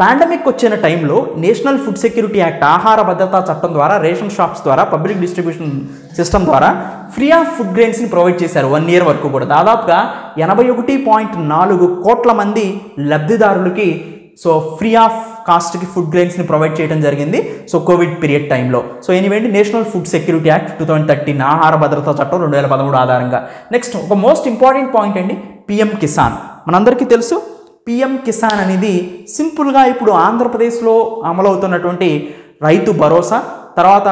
పాండమిక్ వచ్చిన టైంలో నేషనల్ ఫుడ్ సెక్యూరిటీ యాక్ట్, ఆహార భద్రతా చట్టం ద్వారా రేషన్ షాప్స్ ద్వారా పబ్లిక్ డిస్ట్రిబ్యూషన్ సిస్టమ్ ద్వారా ఫ్రీ ఆఫ్ ఫుడ్ గ్రెయిన్స్ని ప్రొవైడ్ చేశారు 1 ఇయర్ వరకు కూడా. దాదాపుగా 81.4 కోట్ల మంది లబ్ధిదారులకి సో ఫ్రీ ఆఫ్ కాస్ట్కి ఫుడ్ గ్రెయిన్స్ని ప్రొవైడ్ చేయడం జరిగింది సో కోవిడ్ పీరియడ్ టైంలో. సో ఎనీవేంటి నేషనల్ ఫుడ్ సెక్యూరిటీ యాక్ట్ 2013 ఆహార భద్రతా చట్టం 2013 ఆధారంగా. నెక్స్ట్ ఒక మోస్ట్ ఇంపార్టెంట్ పాయింట్ అండి, పిఎం కిసాన్. మనందరికీ తెలుసు పిఎం కిసాన్ అనేది సింపుల్గా ఇప్పుడు ఆంధ్రప్రదేశ్లో అమలవుతున్నటువంటి రైతు భరోసా, తర్వాత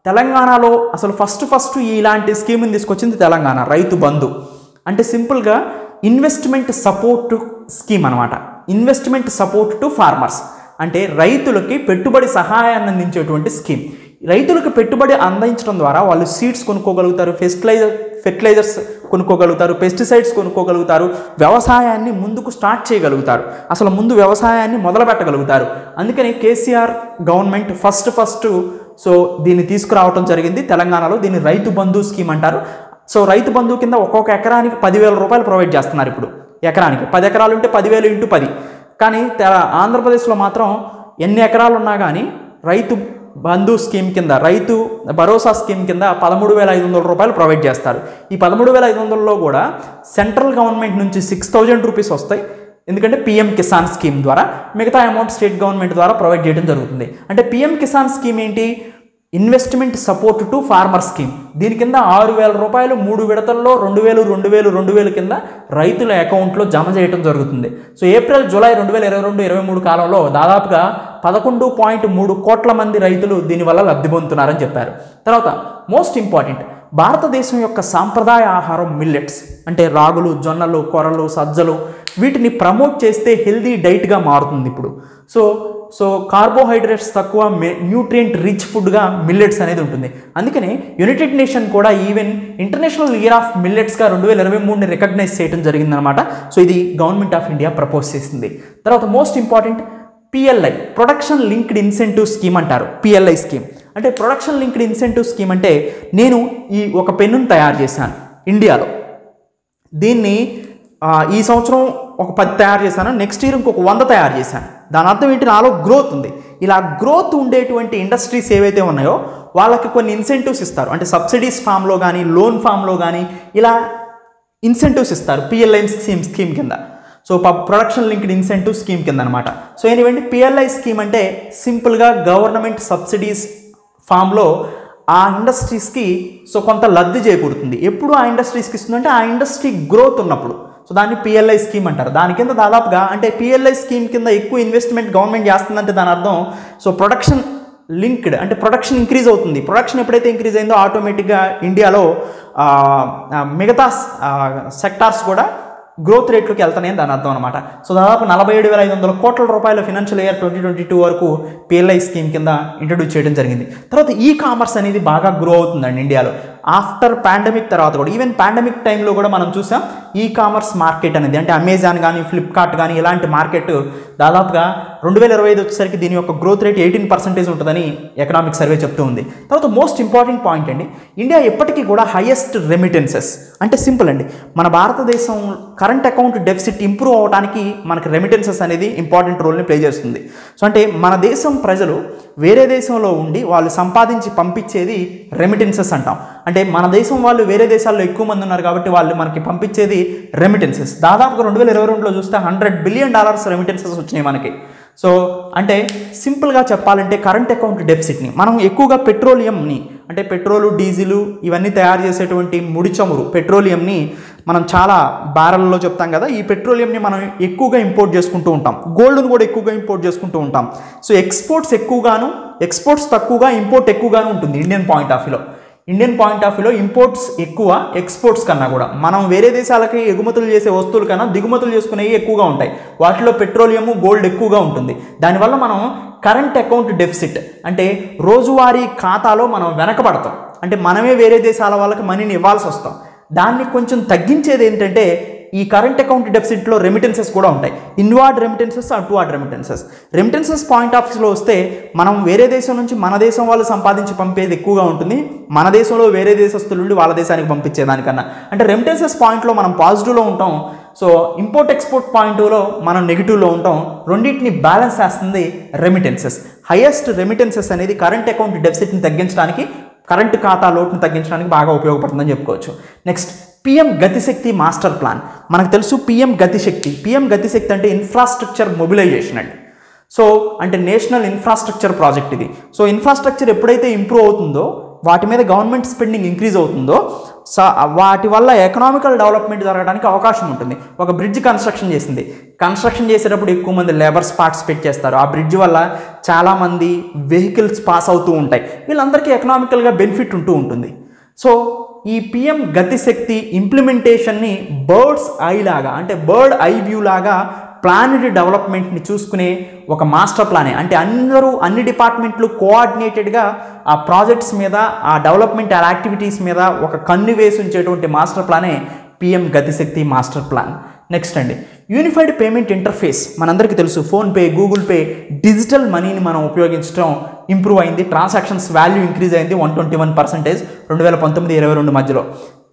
తెలంగాణలో అసలు ఫస్ట్ ఇలాంటి స్కీమ్ని తీసుకొచ్చింది తెలంగాణ, రైతు బంధు. అంటే సింపుల్గా ఇన్వెస్ట్మెంట్ సపోర్ట్ స్కీమ్ అనమాట. ఇన్వెస్ట్మెంట్ సపోర్ట్ టు ఫార్మర్స్ అంటే రైతులకి పెట్టుబడి సహాయాన్ని అందించేటువంటి స్కీమ్. రైతులకు పెట్టుబడి అందించడం ద్వారా వాళ్ళు సీడ్స్ కొనుక్కోగలుగుతారు, ఫెర్టిలైజర్స్ కొనుక్కోగలుగుతారు, పెస్టిసైడ్స్ కొనుక్కోగలుగుతారు, వ్యవసాయాన్ని ముందుకు స్టార్ట్ చేయగలుగుతారు, అసలు ముందు వ్యవసాయాన్ని మొదలు పెట్టగలుగుతారు. అందుకని కేసీఆర్ గవర్నమెంట్ ఫస్ట్ సో దీన్ని తీసుకురావడం జరిగింది తెలంగాణలో. దీన్ని రైతు బంధు స్కీమ్ అంటారు. సో రైతు బంధు కింద ఒక్కొక్క ఎకరానికి 10,000 రూపాయలు ప్రొవైడ్ చేస్తున్నారు. ఇప్పుడు ఎకరానికి 10 ఎకరాలు ఉంటే 10,000 × 10. కానీ ఆంధ్రప్రదేశ్లో మాత్రం ఎన్ని ఎకరాలు ఉన్నా కానీ రైతు బంధు స్కీమ్ కింద, రైతు భరోసా స్కీమ్ కింద 13,500 రూపాయలు ప్రొవైడ్ చేస్తారు. ఈ 13,500లో కూడా సెంట్రల్ గవర్నమెంట్ నుంచి 6,000 రూపీస్ వస్తాయి, ఎందుకంటే పిఎం కిసాన్ స్కీమ్ ద్వారా. మిగతా అమౌంట్ స్టేట్ గవర్నమెంట్ ద్వారా ప్రొవైడ్ చేయడం జరుగుతుంది. అంటే పిఎం కిసాన్ స్కీమ్ ఏంటి, investment support to farmer scheme. దీని కింద 6,000 రూపాయలు 3 విడతల్లో 2,000 కింద రైతుల అకౌంట్లో జమ చేయడం జరుగుతుంది. సో ఏప్రిల్ జూలై 2022-23 కాలంలో దాదాపుగా 11.3 కోట్ల మంది రైతులు దీనివల్ల లబ్ధి పొందుతున్నారని చెప్పారు. తర్వాత మోస్ట్ ఇంపార్టెంట్, భారతదేశం యొక్క సాంప్రదాయ ఆహారం మిల్లెట్స్ అంటే రాగులు, జొన్నలు, కొర్రలు, సజ్జలు, వీటిని ప్రమోట్ చేస్తే హెల్దీ డైట్గా మారుతుంది ఇప్పుడు. సో కార్బోహైడ్రేట్స్ తక్కువ, న్యూట్రియంట్ రిచ్ ఫుడ్గా మిల్లెట్స్ అనేది ఉంటుంది. అందుకని యునైటెడ్ నేషన్ కూడా ఈవెన్ ఇంటర్నేషనల్ ఇయర్ ఆఫ్ మిల్లెట్స్గా 2023ని రికగ్నైజ్ చేయడం జరిగిందనమాట. సో ఇది గవర్నమెంట్ ఆఫ్ ఇండియా ప్రపోజ్ చేసింది. తర్వాత most important PLI, production linked incentive scheme అంటారు. పిఎల్ఐ స్కీమ్ అంటే ప్రొడక్షన్ లింక్డ్ ఇన్సెంటివ్ స్కీమ్ అంటే నేను ఒక పెన్నును తయారు చేశాను ఇండియాలో, దీన్ని ఈ సంవత్సరం ఒక 10 తయారు చేశాను, నెక్స్ట్ ఇయర్ ఇంకొక 100 తయారు చేశాను. దాని అర్థం ఏంటి, నాలో గ్రోత్ ఉంది. ఇలా గ్రోత్ ఉండేటువంటి ఇండస్ట్రీస్ ఏవైతే ఉన్నాయో వాళ్ళకి కొన్ని ఇన్సెంటివ్స్ ఇస్తారు. అంటే సబ్సిడీస్ ఫామ్లో కానీ, లోన్ ఫామ్లో కానీ ఇలా ఇన్సెంటివ్స్ ఇస్తారు పిఎల్ఐ స్కీమ్ కింద. So production linked incentive scheme కింద అనమాట. సో ఎనీవేంటి పిఎల్ఐ స్కీమ్ అంటే సింపుల్గా గవర్నమెంట్ సబ్సిడీస్ ఫామ్లో ఆ ఇండస్ట్రీస్కి సో కొంత లబ్ధి చేకూరుతుంది. ఎప్పుడు ఆ ఇండస్ట్రీస్కి ఇస్తుందంటే ఆ ఇండస్ట్రీ గ్రోత్ ఉన్నప్పుడు. సో దాన్ని పిఎల్ఐ స్కీమ్ అంటారు. దాని కింద దాదాపుగా అంటే పిఎల్ఐ స్కీమ్ కింద ఎక్కువ ఇన్వెస్ట్మెంట్ గవర్నమెంట్ చేస్తుందంటే దాని అర్థం సో ప్రొడక్షన్ లింక్డ్ అంటే ప్రొడక్షన్ ఇంక్రీజ్ అవుతుంది. ప్రొడక్షన్ ఎప్పుడైతే ఇంక్రీజ్ అయిందో ఆటోమేటిక్గా ఇండియాలో మిగతా సెక్టార్స్ కూడా గ్రోత్ రేట్లోకి వెళ్తాయని దాని అర్థం అనమాట. సో దాదాపు 47,500 కోట్ల రూపాయల ఫైనాన్షియల్ ఇయర్ 2022 వరకు పిఎల్ఐ స్కీమ్ కింద ఇంట్రడ్యూస్ చేయడం జరిగింది. తర్వాత ఈ కామర్స్ అనేది బాగా గ్రో అవుతుందండి ఇండియాలో ఆఫ్టర్ పాండమిక్ తర్వాత కూడా. ఈవెన్ పాండమిక్ టైంలో కూడా మనం చూసాం ఈ కామర్స్ మార్కెట్ అనేది, అంటే అమెజాన్ కానీ, ఫ్లిప్కార్ట్ కానీ ఇలాంటి మార్కెట్ దాదాపుగా 2025 వచ్చేసరికి దీని యొక్క గ్రోత్ రేట్ 18% ఉంటుందని ఎకనామిక్ సర్వే చెప్తూ ఉంది. తర్వాత మోస్ట్ ఇంపార్టెంట్ పాయింట్ అండి, ఇండియా ఎప్పటికీ కూడా హైయెస్ట్ రెమిటెన్సెస్. అంటే సింపుల్ అండి, మన భారతదేశం కరెంట్ అకౌంట్ డెఫిసిట్ ఇంప్రూవ్ అవడానికి మనకి రెమిటెన్సెస్ అనేది ఇంపార్టెంట్ రోల్ని ప్లే చేస్తుంది. సో అంటే మన దేశం ప్రజలు వేరే దేశంలో ఉండి వాళ్ళు సంపాదించి పంపించేది రెమిటెన్సెస్ అంటాం. అంటే మన దేశం వాళ్ళు వేరే దేశాల్లో ఎక్కువ మంది ఉన్నారు కాబట్టి వాళ్ళు మనకి పంపించేది రెమిటెన్సెస్. దాదాపుగా 2022లో చూస్తే $100 బిలియన్ రెమిటెన్సెస్ వచ్చినాయి మనకి. సో అంటే సింపుల్గా చెప్పాలంటే కరెంట్ అకౌంట్ డెఫిసిట్ని మనం ఎక్కువగా పెట్రోలియంని అంటే పెట్రోలు, డీజిలు ఇవన్నీ తయారు చేసేటువంటి ముడి చమురు పెట్రోలియంని మనం చాలా బ్యారల్లో చెప్తాం కదా, ఈ పెట్రోలియంని మనం ఎక్కువగా ఇంపోర్ట్ చేసుకుంటూ ఉంటాం. గోల్డ్ను కూడా ఎక్కువగా ఇంపోర్ట్ చేసుకుంటూ ఉంటాం. సో ఎక్స్పోర్ట్స్ ఎక్కువగాను, ఎక్స్పోర్ట్స్ తక్కువగా, ఇంపోర్ట్ ఎక్కువగాను ఉంటుంది ఇండియన్ పాయింట్ ఆఫ్ వ్యూలో. ఇంపోర్ట్స్ ఎక్కువ ఎక్స్పోర్ట్స్ కన్నా కూడా. మనం వేరే దేశాలకి ఎగుమతులు చేసే వస్తువుల కన్నా దిగుమతులు చేసుకునేవి ఎక్కువగా ఉంటాయి. వాటిలో పెట్రోలియము, గోల్డ్ ఎక్కువగా ఉంటుంది. దానివల్ల మనం కరెంట్ అకౌంట్ డెఫిసిట్ అంటే రోజువారీ ఖాతాలో మనం వెనకబడతాం. అంటే మనమే వేరే దేశాల వాళ్ళకి మనీని ఇవ్వాల్సి వస్తాం. దాన్ని కొంచెం తగ్గించేది ఏంటంటే ఈ కరెంట్ అకౌంట్ డెఫిసిట్లో రెమిటెన్సెస్ కూడా ఉంటాయి. Inward remittances, outward remittances. Remittances point of వ్యూలో వస్తే మనం వేరే దేశం నుంచి మన దేశం వాళ్ళు సంపాదించి పంపేది ఎక్కువగా ఉంటుంది, మన దేశంలో వేరే దేశస్తుల నుండి వాళ్ళ దేశానికి పంపించేదానికన్నా. అంటే రెమిటెన్సెస్ పాయింట్లో మనం పాజిటివ్లో ఉంటాం, సో ఇంపోర్ట్ ఎక్స్పోర్ట్ పాయింట్లో మనం నెగిటివ్లో ఉంటాం. రెండింటిని బ్యాలెన్స్ చేస్తుంది రెమిటెన్సెస్. హైయెస్ట్ రెమిటెన్సెస్ అనేది కరెంట్ అకౌంట్ డెఫిసిట్ని తగ్గించడానికి, కరెంట్ ఖాతా లోటును తగ్గించడానికి బాగా ఉపయోగపడుతుందని చెప్పుకోవచ్చు. Next PM Gatishakti master plan. మనకు తెలుసు పిఎం గతిశక్తి. పిఎం గతిశక్తి అంటే ఇన్ఫ్రాస్ట్రక్చర్ మొబిలైజేషన్ అండి. సో అంటే నేషనల్ ఇన్ఫ్రాస్ట్రక్చర్ ప్రాజెక్ట్ ఇది. సో ఇన్ఫ్రాస్ట్రక్చర్ ఎప్పుడైతే ఇంప్రూవ్ అవుతుందో, వాటి మీద గవర్నమెంట్ స్పెండింగ్ ఇంక్రీజ్ అవుతుందో, వాటి వల్ల ఎకనామికల్ డెవలప్మెంట్ జరగడానికి అవకాశం ఉంటుంది. ఒక బ్రిడ్జ్ కన్స్ట్రక్షన్ చేసింది, కన్స్ట్రక్షన్ చేసేటప్పుడు ఎక్కువ మంది లేబర్స్ పార్టిసిపేట్ చేస్తారు. ఆ బ్రిడ్జ్ వల్ల చాలామంది వెహికల్స్ పాస్ అవుతూ ఉంటాయి. వీళ్ళందరికీ ఎకనామికల్గా బెనిఫిట్ ఉంటూ ఉంటుంది. సో ఈ పిఎం గతిశక్తి ఇంప్లిమెంటేషన్ని బర్డ్స్ ఐ లాగా, అంటే బర్డ్ ఐ వ్యూ లాగా ప్లానెడ్ డెవలప్మెంట్ని చూసుకునే ఒక మాస్టర్ ప్లానే. అంటే అన్ని డిపార్ట్మెంట్లు కోఆర్డినేటెడ్గా ఆ ప్రాజెక్ట్స్ మీద, ఆ డెవలప్మెంట్ యాక్టివిటీస్ మీద ఒక కన్ను వేసి ఉంచేటువంటి మాస్టర్ ప్లానే PM Gatishakti master plan. Next అండి యూనిఫైడ్ పేమెంట్ ఇంటర్ఫేస్. మనందరికీ తెలుసు ఫోన్పే, గూగుల్ పే, డిజిటల్ మనీని మనం ఉపయోగించడం ఇంప్రూవ్ అయింది. ట్రాన్సాక్షన్స్ వాల్యూ ఇంక్రీజ్ అయింది 121% 2019-22 మధ్యలో.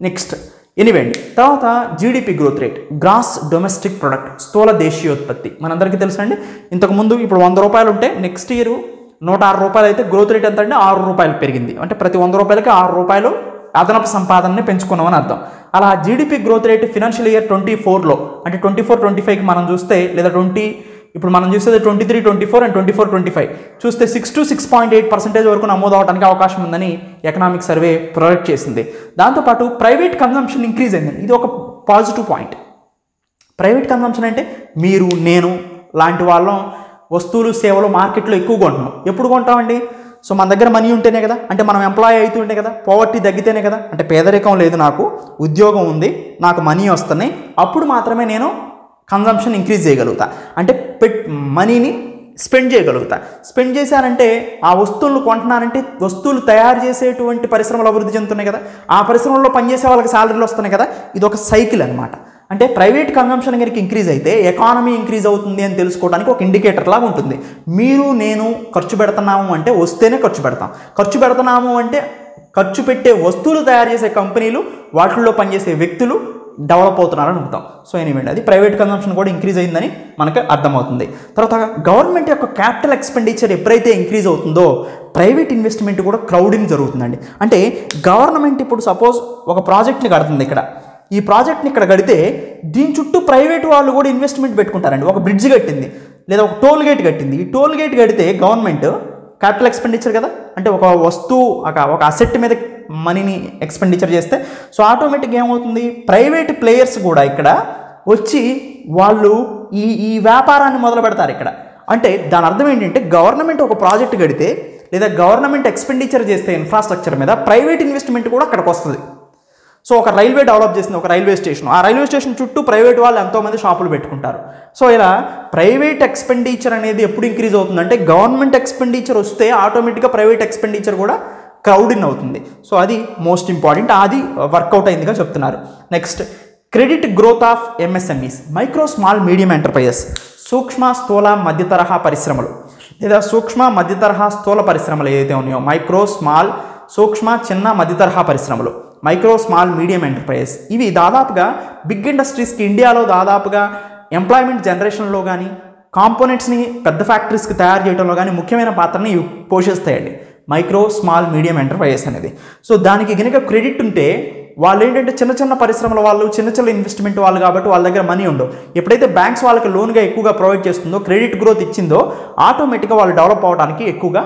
నెక్స్ట్ ఎనివేండి తర్వాత GDP growth rate, gross domestic product, స్థూల దేశీయోత్పత్తి. మనందరికీ తెలుసు అండి, ఇంతకుముందు ఇప్పుడు 100 రూపాయలు ఉంటే నెక్స్ట్ ఇయర్ 106 రూపాయలు అయితే గ్రోత్ రేట్ ఎంత అంటే 6 రూపాయలు పెరిగింది. అంటే ప్రతి 100 రూపాయలకి 6 రూపాయలు అదనపు సంపాదనని పెంచుకున్నామని అర్థం. అలా GDP growth rate financial year 24లో అంటే 24-25కి మనం చూస్తే, లేదా ఇప్పుడు మనం చూసేది 23-24 అండ్ 24-25 చూస్తే 6 to 6.8% వరకు నమోదు అవడానికి అవకాశం ఉందని ఎకనామిక్ సర్వే ప్రొజెక్ట్ చేసింది. దాంతోపాటు ప్రైవేట్ కన్జంప్షన్ ఇంక్రీజ్ అయింది. ఇది ఒక పాజిటివ్ పాయింట్. ప్రైవేట్ కన్జంప్షన్ అంటే మీరు, నేను లాంటి వాళ్ళం వస్తువులు, సేవలు మార్కెట్లో ఎక్కువ కొంటున్నాం. ఎప్పుడు కొంటామండి? సో మన దగ్గర మనీ ఉంటేనే కదా, అంటే మనం ఎంప్లాయ్ అవుతుంటే కదా, పోవర్టీ తగ్గితేనే కదా. అంటే పేదరికం లేదు, నాకు ఉద్యోగం ఉంది, నాకు మనీ వస్తున్నాయి, అప్పుడు మాత్రమే నేను కన్జంప్షన్ ఇంక్రీజ్ చేయగలుగుతా, అంటే మనీని స్పెండ్ చేయగలుగుతా. స్పెండ్ చేశానంటే ఆ వస్తువులను కొంటున్నానంటే వస్తువులు తయారు చేసేటువంటి పరిశ్రమలు అభివృద్ధి చెందుతున్నాయి కదా, ఆ పరిశ్రమల్లో పనిచేసే వాళ్ళకి శాలరీలు వస్తున్నాయి కదా. ఇది ఒక సైకిల్ అనమాట. అంటే ప్రైవేట్ కన్జంప్షన్ కనుక ఇంక్రీజ్ అయితే ఎకానమీ ఇంక్రీజ్ అవుతుంది అని తెలుసుకోవడానికి ఒక ఇండికేటర్ లాగా ఉంటుంది. మీరు, నేను ఖర్చు పెడుతున్నాము అంటే వస్తేనే ఖర్చు పెడతాం. ఖర్చు పెడుతున్నాము అంటే ఖర్చు పెట్టే వస్తువులు తయారు చేసే కంపెనీలు, వాటిల్లో పనిచేసే వ్యక్తులు డెవలప్ అవుతున్నారని అర్థం. సో ఎనీవేండి అది ప్రైవేట్ కన్జంప్షన్ కూడా ఇంక్రీజ్ అయిందని మనకు అర్థమవుతుంది. తర్వాత గవర్నమెంట్ యొక్క క్యాపిటల్ ఎక్స్పెండిచర్ ఎప్పుడైతే ఇంక్రీజ్ అవుతుందో ప్రైవేట్ ఇన్వెస్ట్మెంట్ కూడా క్రౌడింగ్ జరుగుతుందండి. అంటే గవర్నమెంట్ ఇప్పుడు సపోజ్ ఒక ప్రాజెక్ట్ని కడుతుంది, ఇక్కడ ఈ ప్రాజెక్ట్ని ఇక్కడ కడితే దీని చుట్టూ ప్రైవేట్ వాళ్ళు కూడా ఇన్వెస్ట్మెంట్ పెట్టుకుంటారండి. ఒక బ్రిడ్జ్ కట్టింది, లేదా ఒక టోల్ గేట్ కట్టింది. ఈ టోల్ గేట్ కడితే గవర్నమెంట్ క్యాపిటల్ ఎక్స్పెండిచర్ కదా, అంటే ఒక వస్తువు, ఒక అసెట్ మీద మనీని ఎక్స్పెండిచర్ చేస్తే సో ఆటోమేటిక్గా ఏమవుతుంది, ప్రైవేట్ ప్లేయర్స్ కూడా ఇక్కడ వచ్చి వాళ్ళు ఈ వ్యాపారాన్ని మొదలు పెడతారు ఇక్కడ. అంటే దాని అర్థం ఏంటంటే గవర్నమెంట్ ఒక ప్రాజెక్ట్ కడితే, లేదా గవర్నమెంట్ ఎక్స్పెండిచర్ చేస్తే ఇన్ఫ్రాస్ట్రక్చర్ మీద, ప్రైవేట్ ఇన్వెస్ట్మెంట్ కూడా అక్కడికి వస్తుంది. సో ఒక రైల్వే డెవలప్ చేసింది, ఒక రైల్వే స్టేషన్, ఆ రైల్వే స్టేషన్ చుట్టూ ప్రైవేట్ వాళ్ళు ఎంతోమంది షాపులు పెట్టుకుంటారు. సో ఇలా ప్రైవేట్ ఎక్స్పెండిచర్ అనేది ఎప్పుడు ఇంక్రీజ్ అవుతుందంటే గవర్నమెంట్ ఎక్స్పెండిచర్ వస్తే ఆటోమేటిక్గా ప్రైవేట్ ఎక్స్పెండిచర్ కూడా క్రౌడింగ్ అవుతుంది. సో అది మోస్ట్ ఇంపార్టెంట్, అది వర్కౌట్ అయిందిగా చెప్తున్నారు. Next credit growth of MSMEs, micro small medium enterprises, సూక్ష్మ స్థూల మధ్య తరహా పరిశ్రమలు, లేదా సూక్ష్మ మధ్య తరహా స్థూల పరిశ్రమలు ఏదైతే ఉన్నాయో, మైక్రో స్మాల్, సూక్ష్మ చిన్న మధ్య తరహా పరిశ్రమలు, మైక్రో స్మాల్ మీడియం ఎంటర్ప్రైజెస్, ఇవి దాదాపుగా బిగ్ ఇండస్ట్రీస్కి ఇండియాలో దాదాపుగా ఎంప్లాయ్మెంట్ జనరేషన్లో కానీ, కాంపోనెంట్స్ని పెద్ద ఫ్యాక్టరీస్కి తయారు చేయడంలో కానీ ముఖ్యమైన పాత్రని పోషిస్తాయండి మైక్రో స్మాల్ మీడియం ఎంటర్ప్రైజెస్ అనేది. సో దానికి కనుక క్రెడిట్ ఉంటే వాళ్ళు ఏంటంటే చిన్న చిన్న పరిశ్రమల వాళ్ళు, చిన్న చిన్న ఇన్వెస్ట్మెంట్ వాళ్ళు కాబట్టి వాళ్ళ దగ్గర మనీ ఉండవు. ఎప్పుడైతే బ్యాంక్స్ వాళ్ళకి లోన్గా ఎక్కువగా ప్రొవైడ్ చేస్తుందో, క్రెడిట్ గ్రోత్ ఇచ్చిందో, ఆటోమేటిక్గా వాళ్ళు డెవలప్ అవడానికి ఎక్కువగా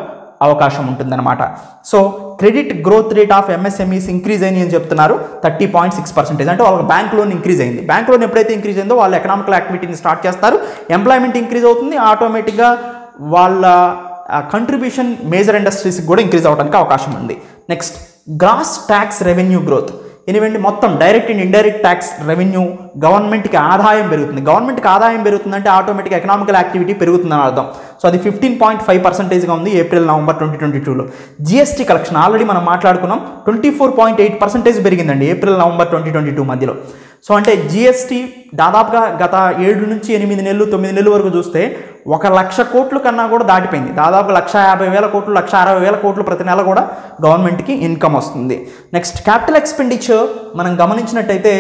అవకాశం ఉంటుందన్నమాట. So credit growth rate of MSMEs increase అయింది అని చెప్తున్నారు 30.6%. అంటే వాళ్ళకి బ్యాంక్ లోన్ ఇంక్రీజ్ అయింది. బ్యాంక్ లోన్ ఎప్పుడైతే ఇంక్రీజ్ అయిందో వాళ్ళు ఎకనామికల్ యాక్టివిటీని స్టార్ట్ చేస్తారు, ఎంప్లాయ్మెంట్ ఇంక్రీజ్ అవుతుంది, ఆటోమేటిక్గా వాళ్ళ కంట్రిబ్యూషన్ మేజర్ ఇండస్ట్రీస్కి కూడా ఇంక్రీజ్ అవడానికి అవకాశం ఉంది. Next gross tax revenue growth, ఎనివండి మొత్తం direct and indirect tax revenue గవర్నమెంట్కి ఆదాయం పెరుగుతుంది. గవర్నమెంట్కి ఆదాయం పెరుగుతుందంటే ఆటోమేటిక్గా ఎకనామికల్ యాక్టివిటీ పెరుగుతుందని అర్థం. సో అది 15.5%గా ఉంది ఏప్రిల్ నవంబర్ 2022లో. జిఎస్టీ కలెక్షన్ ఆల్రెడీ మనం మాట్లాడుకున్నాం, 24.8% పెరిగిందండి ఏప్రిల్ నవంబర్ 2022 మధ్యలో. సో అంటే జిఎస్టీ దాదాపుగా గత 7 నుంచి 8 నెలలు 9 నెలల వరకు చూస్తే 1,00,000 కోట్ల కన్నా కూడా దాటిపోయింది. దాదాపు 1,50,000 కోట్లు 1,60,000 కోట్లు ప్రతి నెల కూడా గవర్నమెంట్కి ఇన్కమ్ వస్తుంది. నెక్స్ట్ క్యాపిటల్ ఎక్స్పెండిచర్ మనం గమనించినట్టయితే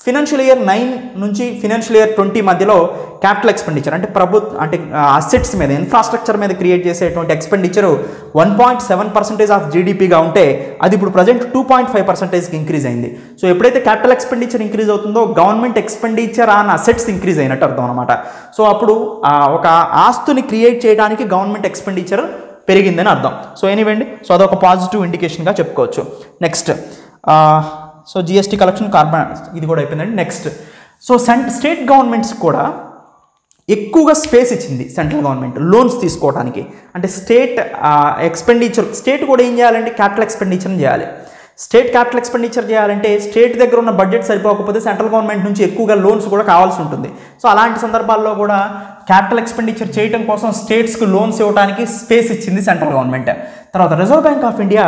ఫినాన్షియల్ ఇయర్ 9 నుంచి ఫినాన్షియల్ ఇయర్ 20 మధ్యలో క్యాపిటల్ ఎక్స్పెండిచర్ అంటే అసెట్స్ మీద ఇన్ఫ్రాస్ట్రక్చర్ మీద క్రియేట్ చేసేటువంటి ఎక్స్పెండిచర్ 1.7% ఆఫ్ జీడిపిగా ఉంటే అది ఇప్పుడు ప్రజెంట్ 2.5%కి ఇంక్రీజ్ అయింది. సో ఎప్పుడైతే క్యాపిటల్ ఎక్స్పెండిచర్ ఇంక్రీజ్ అవుతుందో government expenditure on assets increase అయినట్టు అర్థం అనమాట. సో అప్పుడు ఒక ఆస్తుని క్రియేట్ చేయడానికి గవర్నమెంట్ ఎక్స్పెండిచర్ పెరిగిందని అర్థం. సో ఎనీవేండి, సో అదొక పాజిటివ్ ఇండికేషన్గా చెప్పుకోవచ్చు. Next so GST collection carbon ఇది కూడా అయిపోయిందండి. నెక్స్ట్ సో స్టేట్ గవర్నమెంట్స్ కూడా ఎక్కువగా స్పేస్ ఇచ్చింది సెంట్రల్ గవర్నమెంట్ లోన్స్ తీసుకోవడానికి. అంటే స్టేట్ ఎక్స్పెండిచర్ స్టేట్ కూడా ఏం చేయాలంటే క్యాపిటల్ ఎక్స్పెండిచర్ చేయాలి. స్టేట్ క్యాపిటల్ ఎక్స్పెండిచర్ చేయాలంటే స్టేట్ దగ్గర ఉన్న బడ్జెట్ సరిపోకపోతే సెంట్రల్ గవర్నమెంట్ నుంచి ఎక్కువగా లోన్స్ కూడా కావాల్సి ఉంటుంది. సో అలాంటి సందర్భాల్లో కూడా క్యాపిటల్ ఎక్స్పెండిచర్ చేయడం కోసం స్టేట్స్కి లోన్స్ ఇవ్వడానికి స్పేస్ ఇచ్చింది సెంట్రల్ గవర్నమెంట్. తర్వాత reserve bank of India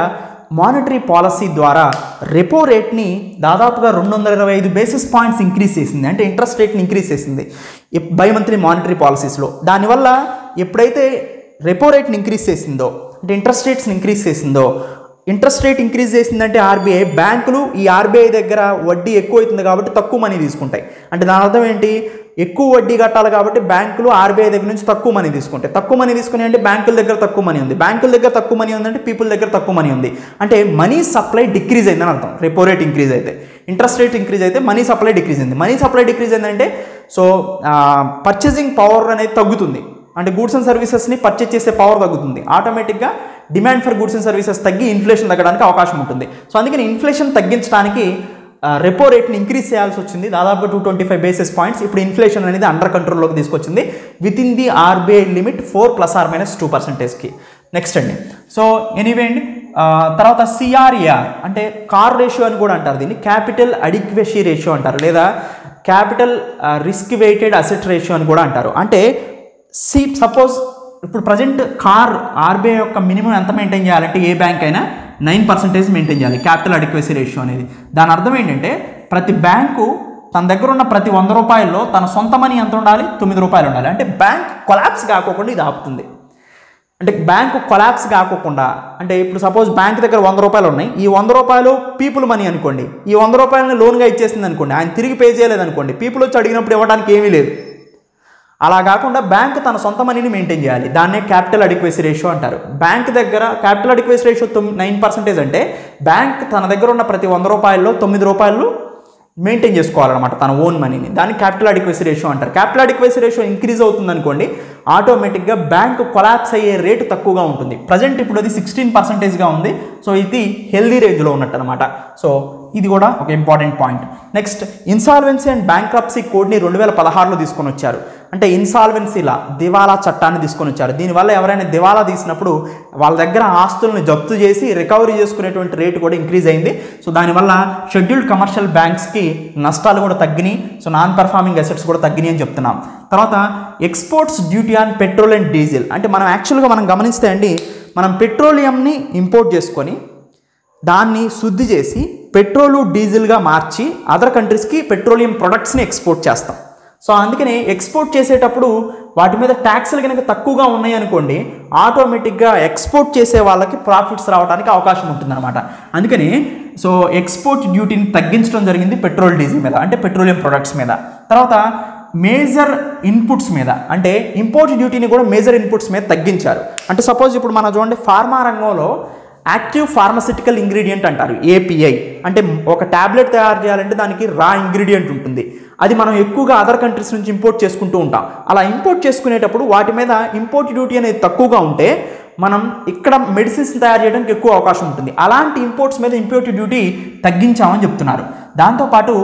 monetary policy ద్వారా రెపో రేట్ని దాదాపుగా 225 బేసిస్ పాయింట్స్ ఇంక్రీజ్ చేసింది. అంటే ఇంట్రెస్ట్ రేట్ని ఇంక్రీజ్ చేసింది బైమంత్లీ మానిటరీ పాలసీస్లో. దానివల్ల ఎప్పుడైతే రెపో రేట్ని ఇంక్రీజ్ చేసిందో అంటే ఇంట్రెస్ట్ రేట్స్ని ఇంక్రీజ్ చేసిందో, ఇంట్రెస్ట్ రేట్ ఇంక్రీజ్ చేసిందంటే ఆర్బీఐ బ్యాంకులు ఈ ఆర్బీఐ దగ్గర వడ్డీ ఎక్కువ అవుతుంది కాబట్టి తక్కువ మనీ తీసుకుంటాయి. అంటే దాని అర్థం ఏంటి, ఎక్కువ వడ్డీ కట్టాలి కాబట్టి బ్యాంకులు ఆర్బీఐ దగ్గర నుంచి తక్కువ మనీ తీసుకుంటాయి. తక్కువ మనీ తీసుకుని అంటే బ్యాంకుల దగ్గర తక్కువ మనీ ఉంది, బ్యాంకుల దగ్గర తక్కువ మనీ ఉందంటే పీపుల్ దగ్గర తక్కువ మనీ ఉంది. అంటే మనీ సప్లై డిక్రీజ్ అయిందని అర్థం. రెపో రేట్ ఇంక్రీజ్ అయితే, ఇంట్రెస్ట్ రేట్ ఇంక్రీజ్ అయితే మనీ సప్లై డిక్రీజ్ అయింది. మనీ సప్లై డిక్రీజ్ అయిందంటే సో పర్చేసింగ్ పవర్ అనేది తగ్గుతుంది. అంటే గూడ్స్ అండ్ సర్వీసెస్ని పర్చేజ్ చేసే పవర్ తగ్గుతుంది. ఆటోమేటిక్గా demand for goods and services తగ్గి ఇన్ఫ్లేషన్ తగ్గడానికి అవకాశం ఉంటుంది. సో అందుకని ఇన్ఫ్లేషన్ తగ్గించడానికి రెపో రేట్ని ఇంక్రీజ్ చేయాల్సి వచ్చింది దాదాపు 225 బేసిస్ పాయింట్స్. ఇప్పుడు ఇన్ఫ్లేషన్ అనేది అండర్ కంట్రోల్లోకి తీసుకొచ్చింది with in the RBI limit 4+or-2%కి. నెక్స్ట్ అండి సో ఎనీవే అండి తర్వాత సిఆర్ఏఆర్ అంటే కార్ రేషియో అని కూడా అంటారు, దీన్ని క్యాపిటల్ అడిక్వెసీ రేషియో అంటారు, లేదా capital risk weighted asset ratio అని కూడా అంటారు. అంటే సపోజ్ ఇప్పుడు ప్రజెంట్ కార్ ఆర్బీఐ యొక్క మినిమం ఎంత మెయింటైన్ చేయాలంటే ఏ బ్యాంక్ అయినా 9% మెయింటైన్ చేయాలి క్యాపిటల్ అడిక్వెసీ రేషియో అనేది. దాని అర్థం ఏంటంటే ప్రతి బ్యాంకు తన దగ్గర ఉన్న ప్రతి 100 రూపాయల్లో తన సొంత మనీ ఎంత ఉండాలి, 9 రూపాయలు ఉండాలి. అంటే బ్యాంక్ కొలాప్స్ కాకోకుండా ఇది ఆపుతుంది. అంటే బ్యాంకు కొలాప్స్ కాకోకుండా అంటే ఇప్పుడు సపోజ్ బ్యాంక్ దగ్గర 100 రూపాయలు ఉన్నాయి, ఈ 100 రూపాయలు పీపుల్ మనీ అనుకోండి, ఈ 100 రూపాయలని లోన్గా ఇచ్చేసింది అనుకోండి, ఆయన తిరిగి పే చేయలేదు అనుకోండి, పీపుల్ వచ్చి అడిగినప్పుడు ఇవ్వడానికి ఏమీ లేదు. అలా కాకుండా బ్యాంక్ తన సొంత మనీని మెయింటైన్ చేయాలి, దాన్నే క్యాపిటల్ అడిక్వెసీ రేషియో అంటారు. బ్యాంక్ దగ్గర క్యాపిటల్ అడిక్వెసీ రేషియో 9% అంటే బ్యాంక్ తన దగ్గర ఉన్న ప్రతి 100 రూపాయల్లో 9 రూపాయలు మెయింటైన్ చేసుకోవాలన్నమాట తన ఓన్ మనీని. దాన్ని క్యాపిటల్ అడిక్వెసీ రేషియో అంటారు. క్యాపిటల్ అడిక్వెసీ రేషియో ఇంక్రీజ్ అవుతుంది అనుకోండి, ఆటోమేటిక్గా బ్యాంక్ కొలాప్స్ అయ్యే రేటు తక్కువగా ఉంటుంది. ప్రజెంట్ ఇప్పుడు అది 16%గా ఉంది. సో ఇది హెల్దీ రేంజ్లో ఉన్నట్టు అనమాట. సో ఇది కూడా ఒక important point. Next insolvency and bankruptcy కోడ్ని 2016లో తీసుకొని వచ్చారు. అంటే ఇన్సాల్వెన్సీలా దివాలా చట్టాన్ని తీసుకొని వచ్చారు. దీనివల్ల ఎవరైనా దివాలా తీసినప్పుడు వాళ్ళ దగ్గర ఆస్తులను జప్తు చేసి రికవరీ చేసుకునేటువంటి రేటు కూడా ఇంక్రీజ్ అయింది. సో దానివల్ల షెడ్యూల్డ్ కమర్షియల్ బ్యాంక్స్కి నష్టాలు కూడా తగ్గినాయి. సో నాన్ పర్ఫార్మింగ్ అసెట్స్ కూడా తగ్గినాయి అని చెప్తున్నాం. తర్వాత exports duty on petrol and diesel. అంటే మనం యాక్చువల్గా మనం గమనిస్తే అండి, మనం పెట్రోలియంని ఇంపోర్ట్ చేసుకొని దాన్ని శుద్ధి చేసి పెట్రోలు డీజిల్గా మార్చి అదర్ కంట్రీస్కి పెట్రోలియం ప్రొడక్ట్స్ని ఎక్స్పోర్ట్ చేస్తాం. సో అందుకని ఎక్స్పోర్ట్ చేసేటప్పుడు వాటి మీద ట్యాక్స్లు కనుక తక్కువగా ఉన్నాయి అనుకోండి, ఆటోమేటిక్గా ఎక్స్పోర్ట్ చేసే వాళ్ళకి ప్రాఫిట్స్ రావడానికి అవకాశం ఉంటుందన్నమాట. అందుకని సో ఎక్స్పోర్ట్ డ్యూటీని తగ్గించడం జరిగింది పెట్రోల్ డీజిల్ మీద, అంటే పెట్రోలియం ప్రొడక్ట్స్ మీద. తర్వాత మేజర్ ఇన్పుట్స్ మీద, అంటే ఇంపోర్ట్ డ్యూటీని కూడా మేజర్ ఇన్పుట్స్ మీద తగ్గించారు. అంటే సపోజ్ ఇప్పుడు మనం చూడండి, ఫార్మా రంగంలో యాక్టివ్ ఫార్మసిటికల్ ఇంగ్రీడియంట్ అంటారు ఏపీఐ. అంటే ఒక ట్యాబ్లెట్ తయారు చేయాలంటే దానికి రా ఇంగ్రీడియంట్ ఉంటుంది, అది మనం ఎక్కువగా అదర్ కంట్రీస్ నుంచి ఇంపోర్ట్ చేసుకుంటూ ఉంటాం. అలా ఇంపోర్ట్ చేసుకునేటప్పుడు వాటి మీద ఇంపోర్ట్ డ్యూటీ అనేది తక్కువగా ఉంటే మనం ఇక్కడ మెడిసిన్స్ తయారు చేయడానికి ఎక్కువ అవకాశం ఉంటుంది. అలాంటి ఇంపోర్ట్స్ మీద ఇంపోర్ట్ డ్యూటీ తగ్గించామని చెప్తున్నారు. దాంతోపాటు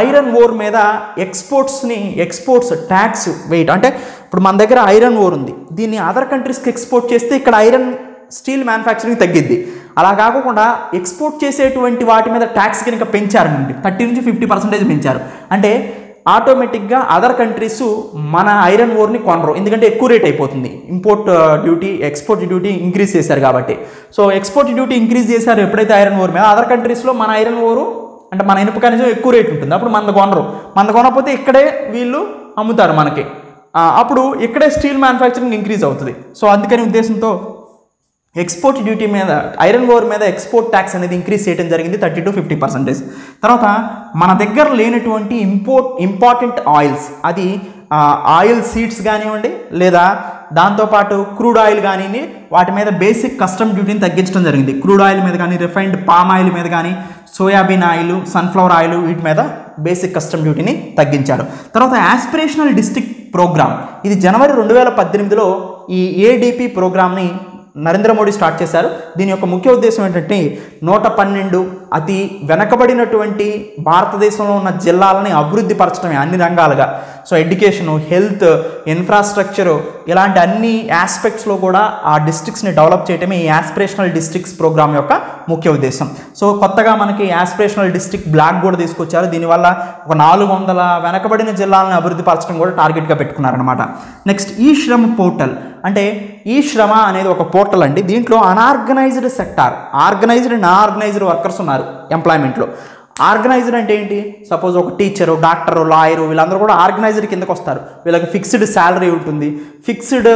ఐరన్ ఓర్ మీద ఎక్స్పోర్ట్స్ ట్యాక్స్ వెయిట్, అంటే ఇప్పుడు మన దగ్గర ఐరన్ ఓర్ ఉంది, దీన్ని అదర్ కంట్రీస్కి ఎక్స్పోర్ట్ చేస్తే ఇక్కడ ఐరన్ స్టీల్ మ్యానుఫ్యాక్చరింగ్ తగ్గిద్ది. అలా కాకుండా ఎక్స్పోర్ట్ చేసేటువంటి వాటి మీద ట్యాక్స్ కనుక పెంచారండి, 30 నుంచి 50% పెంచారు అంటే ఆటోమేటిక్గా అదర్ కంట్రీస్ మన ఐరన్ ఓర్ని కొనరు, ఎందుకంటే ఎక్కువ రేట్ అయిపోతుంది. Import duty, export duty increase చేశారు కాబట్టి. సో ఎక్స్పోర్ట్ డ్యూటీ ఇంక్రీజ్ చేశారు ఎప్పుడైతే ఐరన్ ఓర్ మీద, అదర్ కంట్రీస్లో మన ఐరన్ ఓరు అంటే మన ఇనుప ఖనిజం ఎక్కువ రేట్ ఉంటుంది, అప్పుడు మన కొనరు. మన కొనకపోతే ఇక్కడే వీళ్ళు అమ్ముతారు మనకి, అప్పుడు ఇక్కడే స్టీల్ మ్యానుఫ్యాక్చరింగ్ ఇంక్రీజ్ అవుతుంది. సో అందుకని ఉద్దేశంతో ఎక్స్పోర్ట్ డ్యూటీ మీద, ఐరన్ ఓర్ మీద ఎక్స్పోర్ట్ ట్యాక్స్ అనేది ఇంక్రీజ్ చేయడం జరిగింది 30 to 50%. తర్వాత మన దగ్గర లేనటువంటి ఇంపార్టెంట్ ఆయిల్స్, అది ఆయిల్ సీడ్స్ కానివ్వండి లేదా దాంతోపాటు క్రూడ్ ఆయిల్ కానివ్వండి, వాటి మీద బేసిక్ కస్టమ్ డ్యూటీని తగ్గించడం జరిగింది. క్రూడ్ ఆయిల్ మీద కానీ, రిఫైన్డ్ పామ్ ఆయిల్ మీద కానీ, సోయాబీన్ ఆయిల్, సన్ఫ్లవర్ ఆయిల్, వీటి మీద బేసిక్ కస్టమ్ డ్యూటీని తగ్గించారు. తర్వాత యాస్పిరేషనల్ డిస్ట్రిక్ట్ ప్రోగ్రామ్, ఇది జనవరి 2018లో ఈ ఏడిపి ప్రోగ్రామ్ని నరేంద్ర మోడీ స్టార్ట్ చేశారు. దీని యొక్క ముఖ్య ఉద్దేశం ఏంటంటే 112 అతి వెనకబడినటువంటి భారతదేశంలో ఉన్న జిల్లాలని అభివృద్ధి పరచడమే అన్ని రంగాలుగా. సో ఎడ్యుకేషను, హెల్త్, ఇన్ఫ్రాస్ట్రక్చరు, ఇలాంటి అన్ని ఆస్పెక్ట్స్లో కూడా ఆ డిస్ట్రిక్ట్స్ని డెవలప్ చేయడమే ఈ యాస్పిరేషనల్ డిస్ట్రిక్ట్స్ ప్రోగ్రామ్ యొక్క ముఖ్య ఉద్దేశం. సో కొత్తగా మనకి యాస్పిరేషనల్ డిస్ట్రిక్ట్ బ్లాక్ కూడా తీసుకొచ్చారు. దీనివల్ల ఒక 400 వెనకబడిన జిల్లాలను అభివృద్ధి పరచడం కూడా టార్గెట్గా పెట్టుకున్నారనమాట. నెక్స్ట్ ఈ శ్రమ్ పోర్టల్, అంటే ఈ శ్రమ అనేది ఒక పోర్టల్ అండి. దీంట్లో unorganised sector, organised, non organised workers ఉన్నారు ఎంప్లాయ్మెంట్లో. ఆర్గనైజ్డ్ అంటే ఏంటి? సపోజ్ ఒక టీచరు, డాక్టరు, లాయరు, వీళ్ళందరూ కూడా ఆర్గనైజ్డ్ కిందకు వస్తారు. వీళ్ళకి ఫిక్స్డ్ శాలరీ ఉంటుంది, ఫిక్స్డ్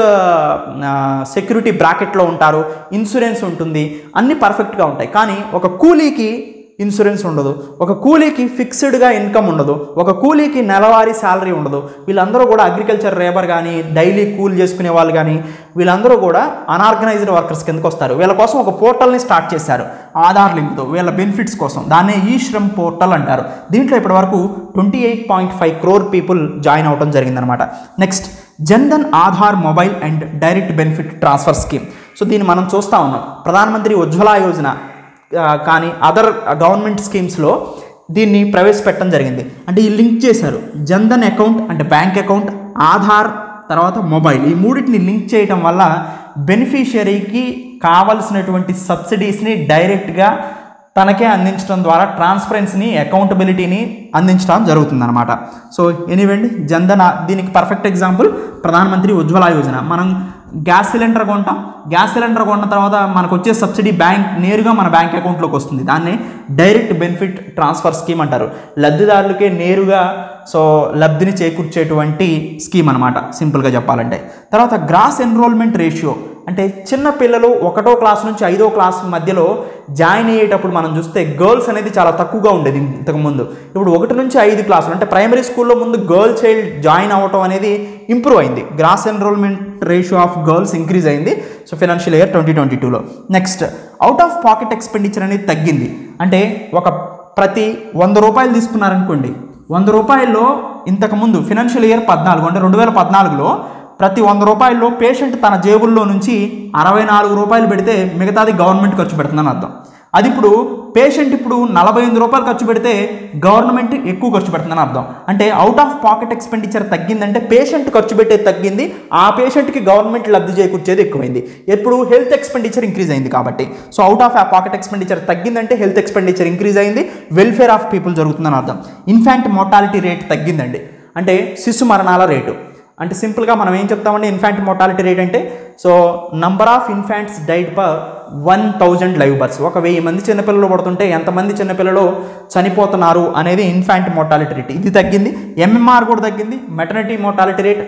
సెక్యూరిటీ బ్రాకెట్లో ఉంటారు, ఇన్సూరెన్స్ ఉంటుంది, అన్నీ పర్ఫెక్ట్గా ఉంటాయి. కానీ ఒక కూలీకి ఇన్సూరెన్స్ ఉండదు, ఒక కూలీకి ఫిక్స్డ్గా ఇన్కమ్ ఉండదు, ఒక కూలీకి నెలవారీ శాలరీ ఉండదు. వీళ్ళందరూ కూడా అగ్రికల్చర్ లేబర్ కానీ, డైలీ కూల్ చేసుకునే వాళ్ళు కానీ, వీళ్ళందరూ కూడా అన్ఆర్గనైజ్డ్ వర్కర్స్ కిందకు వస్తారు. వీళ్ళ కోసం ఒక పోర్టల్ని స్టార్ట్ చేశారు ఆధార్ లింక్తో, వీళ్ళ బెనిఫిట్స్ కోసం. దాన్నే ఈ శ్రమ్ పోర్టల్ అంటారు. దీంట్లో ఇప్పటివరకు 28.5 crore పీపుల్ జాయిన్ అవడం జరిగిందనమాట. Next Jan Dhan Aadhaar mobile and direct benefit transfer scheme. So దీన్ని మనం చూస్తూ ఉన్నాం. ప్రధానమంత్రి ఉజ్వల యోజన కానీ అదర్ గవర్నమెంట్ స్కీమ్స్లో దీన్ని ప్రవేశపెట్టడం జరిగింది. అంటే ఈ లింక్ చేశారు, జన్ధన్ అకౌంట్ అంటే బ్యాంక్ అకౌంట్, ఆధార్, తర్వాత మొబైల్, ఈ మూడింటిని లింక్ చేయడం వల్ల బెనిఫిషియరీకి కావలసినటువంటి సబ్సిడీస్ని డైరెక్ట్గా తనకే అందించడం ద్వారా ట్రాన్స్పరెన్సీని, అకౌంటబిలిటీని అందించడం జరుగుతుందన్నమాట. సో ఎనీవే అండి, జన్ధన్ దీనికి పర్ఫెక్ట్ ఎగ్జాంపుల్ ప్రధానమంత్రి ఉజ్వల యోజన. మనం గ్యాస్ సిలిండర్ కొంటాం, గ్యాస్ సిలిండర్ కొన్న తర్వాత మనకు వచ్చే సబ్సిడీ నేరుగా మన బ్యాంక్ అకౌంట్లోకి వస్తుంది. దాన్ని డైరెక్ట్ బెనిఫిట్ ట్రాన్స్ఫర్ స్కీమ్ అంటారు. లబ్ధిదారులకే నేరుగా సో లబ్ధిని చేకూర్చేటువంటి స్కీమ్ అనమాట సింపుల్గా చెప్పాలంటే. తర్వాత గ్రాస్ ఎన్రోల్మెంట్ రేషియో, అంటే చిన్న పిల్లలు 1వ క్లాస్ నుంచి 5వ క్లాస్ మధ్యలో జాయిన్ అయ్యేటప్పుడు మనం చూస్తే గర్ల్స్ అనేది చాలా తక్కువగా ఉండేది ఇంతకుముందు. ఇప్పుడు 1 నుంచి 5 క్లాసులు అంటే ప్రైమరీ స్కూల్లో ముందు గర్ల్ చైల్డ్ జాయిన్ అవ్వటం అనేది ఇంప్రూవ్ అయింది. Gross enrolment ratio of girls increase అయింది సో ఫైనాన్షియల్ ఇయర్ 2022లో. Next out of pocket expenditure అనేది తగ్గింది. అంటే ప్రతి 100 రూపాయలు తీసుకున్నారనుకోండి, 100 రూపాయల్లో ఇంతకుముందు ఫైనాన్షియల్ ఇయర్ 14 అంటే 2014లో ప్రతి 100 రూపాయల్లో పేషెంట్ తన జేబుల్లో నుంచి 64 రూపాయలు పెడితే మిగతాది గవర్నమెంట్ ఖర్చు పెడుతుందని అర్థం. అది ఇప్పుడు పేషెంట్ 48 రూపాయలు ఖర్చు పెడితే గవర్నమెంట్ ఎక్కువ ఖర్చు పెడుతుందని అర్థం. అంటే అవుట్ ఆఫ్ పాకెట్ ఎక్స్పెండిచర్ తగ్గిందంటే పేషెంట్ ఖర్చు పెట్టేది తగ్గింది, ఆ పేషెంట్కి గవర్నమెంట్ లబ్ధి చేకూర్చేది ఎక్కువైంది. ఎప్పుడు హెల్త్ ఎక్స్పెండిచర్ ఇంక్రీజ్ అయింది కాబట్టి. So out of pocket expenditure తగ్గిందంటే హెల్త్ ఎక్స్పెండిచర్ ఇంక్రీజ్ అయింది, వెల్ఫేర్ ఆఫ్ పీపుల్ జరుగుతుందని అర్థం. ఇన్ఫాంట్ మోర్టాలిటీ రేట్ తగ్గిందండి, అంటే శిశు మరణాల రేటు. అంటే సింపుల్గా మనం ఏం చెప్తామంటే ఇన్ఫాంట్ మోర్టాలిటీ రేట్ అంటే so number of infants died per 1000 live births. 1000 మంది చిన్నపిల్లలు పడుతుంటే ఎంతమంది చిన్నపిల్లలు చనిపోతున్నారు అనేది ఇన్ఫాంట్ మోర్టాలిటీ రేట్, ఇది తగ్గింది. ఎంఎంఆర్ కూడా తగ్గింది. మెటర్నిటీ మోర్టాలిటీ రేట్,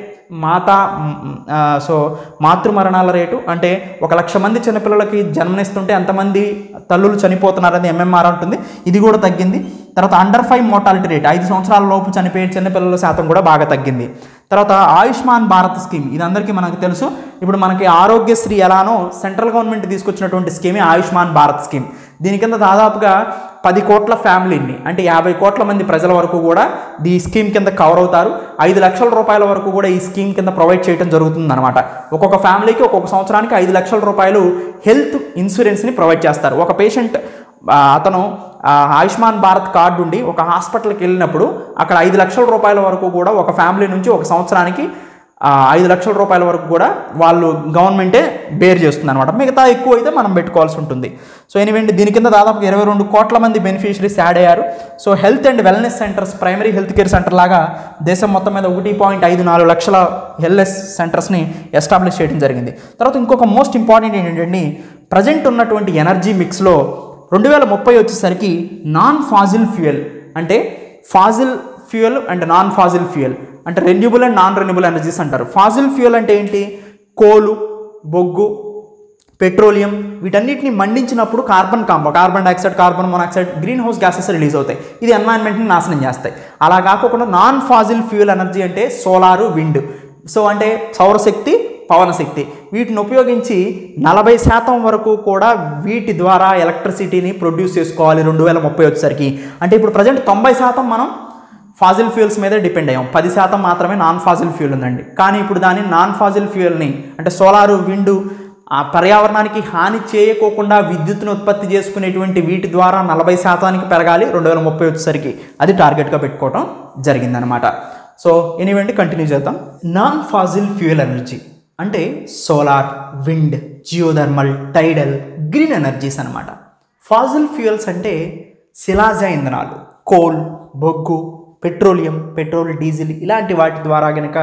మాతృ మరణాల రేటు, అంటే 1,00,000 మంది చిన్నపిల్లలకి జన్మనిస్తుంటే ఎంతమంది తల్లులు చనిపోతున్నారని ఎంఎంఆర్ అంటుంది, ఇది కూడా తగ్గింది. తర్వాత అండర్ 5 మోర్టాలిటీ రేట్, 5 సంవత్సరాల లోపు చనిపోయే చిన్నపిల్లల శాతం కూడా బాగా తగ్గింది. తర్వాత ఆయుష్మాన్ భారత్ స్కీమ్, ఇది అందరికీ మనకు తెలుసు. ఇప్పుడు మనకి ఆరోగ్యశ్రీ ఎలానో సెంట్రల్ గవర్నమెంట్ తీసుకొచ్చినటువంటి స్కీమే ఆయుష్మాన్ భారత్ స్కీమ్. దీని కింద దాదాపుగా 10 కోట్ల ఫ్యామిలీని, అంటే 50 కోట్ల మంది ప్రజల వరకు కూడా ఈ స్కీమ్ కింద కవర్ అవుతారు. 5 లక్షల రూపాయల వరకు కూడా ఈ స్కీమ్ కింద ప్రొవైడ్ చేయడం జరుగుతుంది అనమాట. ఒక్కొక్క ఫ్యామిలీకి ఒక్కొక్క సంవత్సరానికి 5 లక్షల రూపాయలు హెల్త్ ఇన్సూరెన్స్ని ప్రొవైడ్ చేస్తారు. ఒక పేషెంట్ అతను ఆయుష్మాన్ భారత్ కార్డు ఉండి ఒక హాస్పిటల్కి వెళ్ళినప్పుడు అక్కడ 5 లక్షల రూపాయల వరకు కూడా ఒక ఫ్యామిలీ నుంచి ఒక సంవత్సరానికి 5 లక్షల రూపాయల వరకు కూడా వాళ్ళు గవర్నమెంటే బేర్ చేస్తుంది అనమాట. మిగతా ఎక్కువ అయితే మనం పెట్టుకోవాల్సి ఉంటుంది. సో ఎనివే దీని కింద దాదాపు 22 కోట్ల మంది బెనిఫిషరీస్ యాడ్ అయ్యారు. So health and wellness centres, primary health care centre లాగా దేశం మొత్తం మీద 1.54 లక్షల వెల్నెస్ సెంటర్స్ని ఎస్టాబ్లిష్ చేయడం జరిగింది. తర్వాత ఇంకొక మోస్ట్ ఇంపార్టెంట్ ఏంటంటే ప్రజెంట్ ఉన్నటువంటి ఎనర్జీ మిక్స్లో 2030 వచ్చేసరికి నాన్ ఫాజిల్ ఫ్యూయల్, అంటే fossil fuel and non fossil fuel అంటే renewable and non renewable energies అంటారు. ఫాజిల్ ఫ్యూయల్ అంటే ఏంటి? కోలు, బొగ్గు, పెట్రోలియం వీటన్నిటిని మండించినప్పుడు carbon dioxide, carbon monoxide, greenhouse gases release అవుతాయి. ఇది ఎన్వైరన్మెంట్ని నాశనం చేస్తాయి. అలా కాకుండా నాన్ ఫాజిల్ ఫ్యూయల్ ఎనర్జీ అంటే సోలారు, విండ్, సో అంటే సౌరశక్తి, పవన శక్తి, వీటిని ఉపయోగించి 40% వరకు కూడా వీటి ద్వారా ఎలక్ట్రిసిటీని ప్రొడ్యూస్ చేసుకోవాలి 2030 వచ్చేసరికి. అంటే ఇప్పుడు ప్రజెంట్ 90% మనం ఫాజిల్ ఫ్యూయల్స్ మీదే డిపెండ్ అయ్యాం, 10% మాత్రమే నాన్ ఫాజిల్ ఫ్యూయల్ ఉందండి. కానీ ఇప్పుడు దాన్ని నాన్ ఫాజిల్ ఫ్యూయల్ని అంటే సోలారు, విండు పర్యావరణానికి హాని చేయకోకుండా విద్యుత్తును ఉత్పత్తి చేసుకునేటువంటి వీటి ద్వారా 40% పెరగాలి 2030 వచ్చేసరికి. అది టార్గెట్గా పెట్టుకోవడం జరిగిందనమాట. సో ఎనీవేంటి కంటిన్యూ చేద్దాం. నాన్ ఫాజిల్ ఫ్యూయల్ ఎనర్జీ అంటే solar, wind, geothermal, tidal, green energies అనమాట. ఫాజిల్ ఫ్యూయల్స్ అంటే శిలాజ ఇంధనాలు, కోల్, బొగ్గు, పెట్రోలియం, పెట్రోల్, డీజిల్ ఇలాంటి వాటి ద్వారా కనుక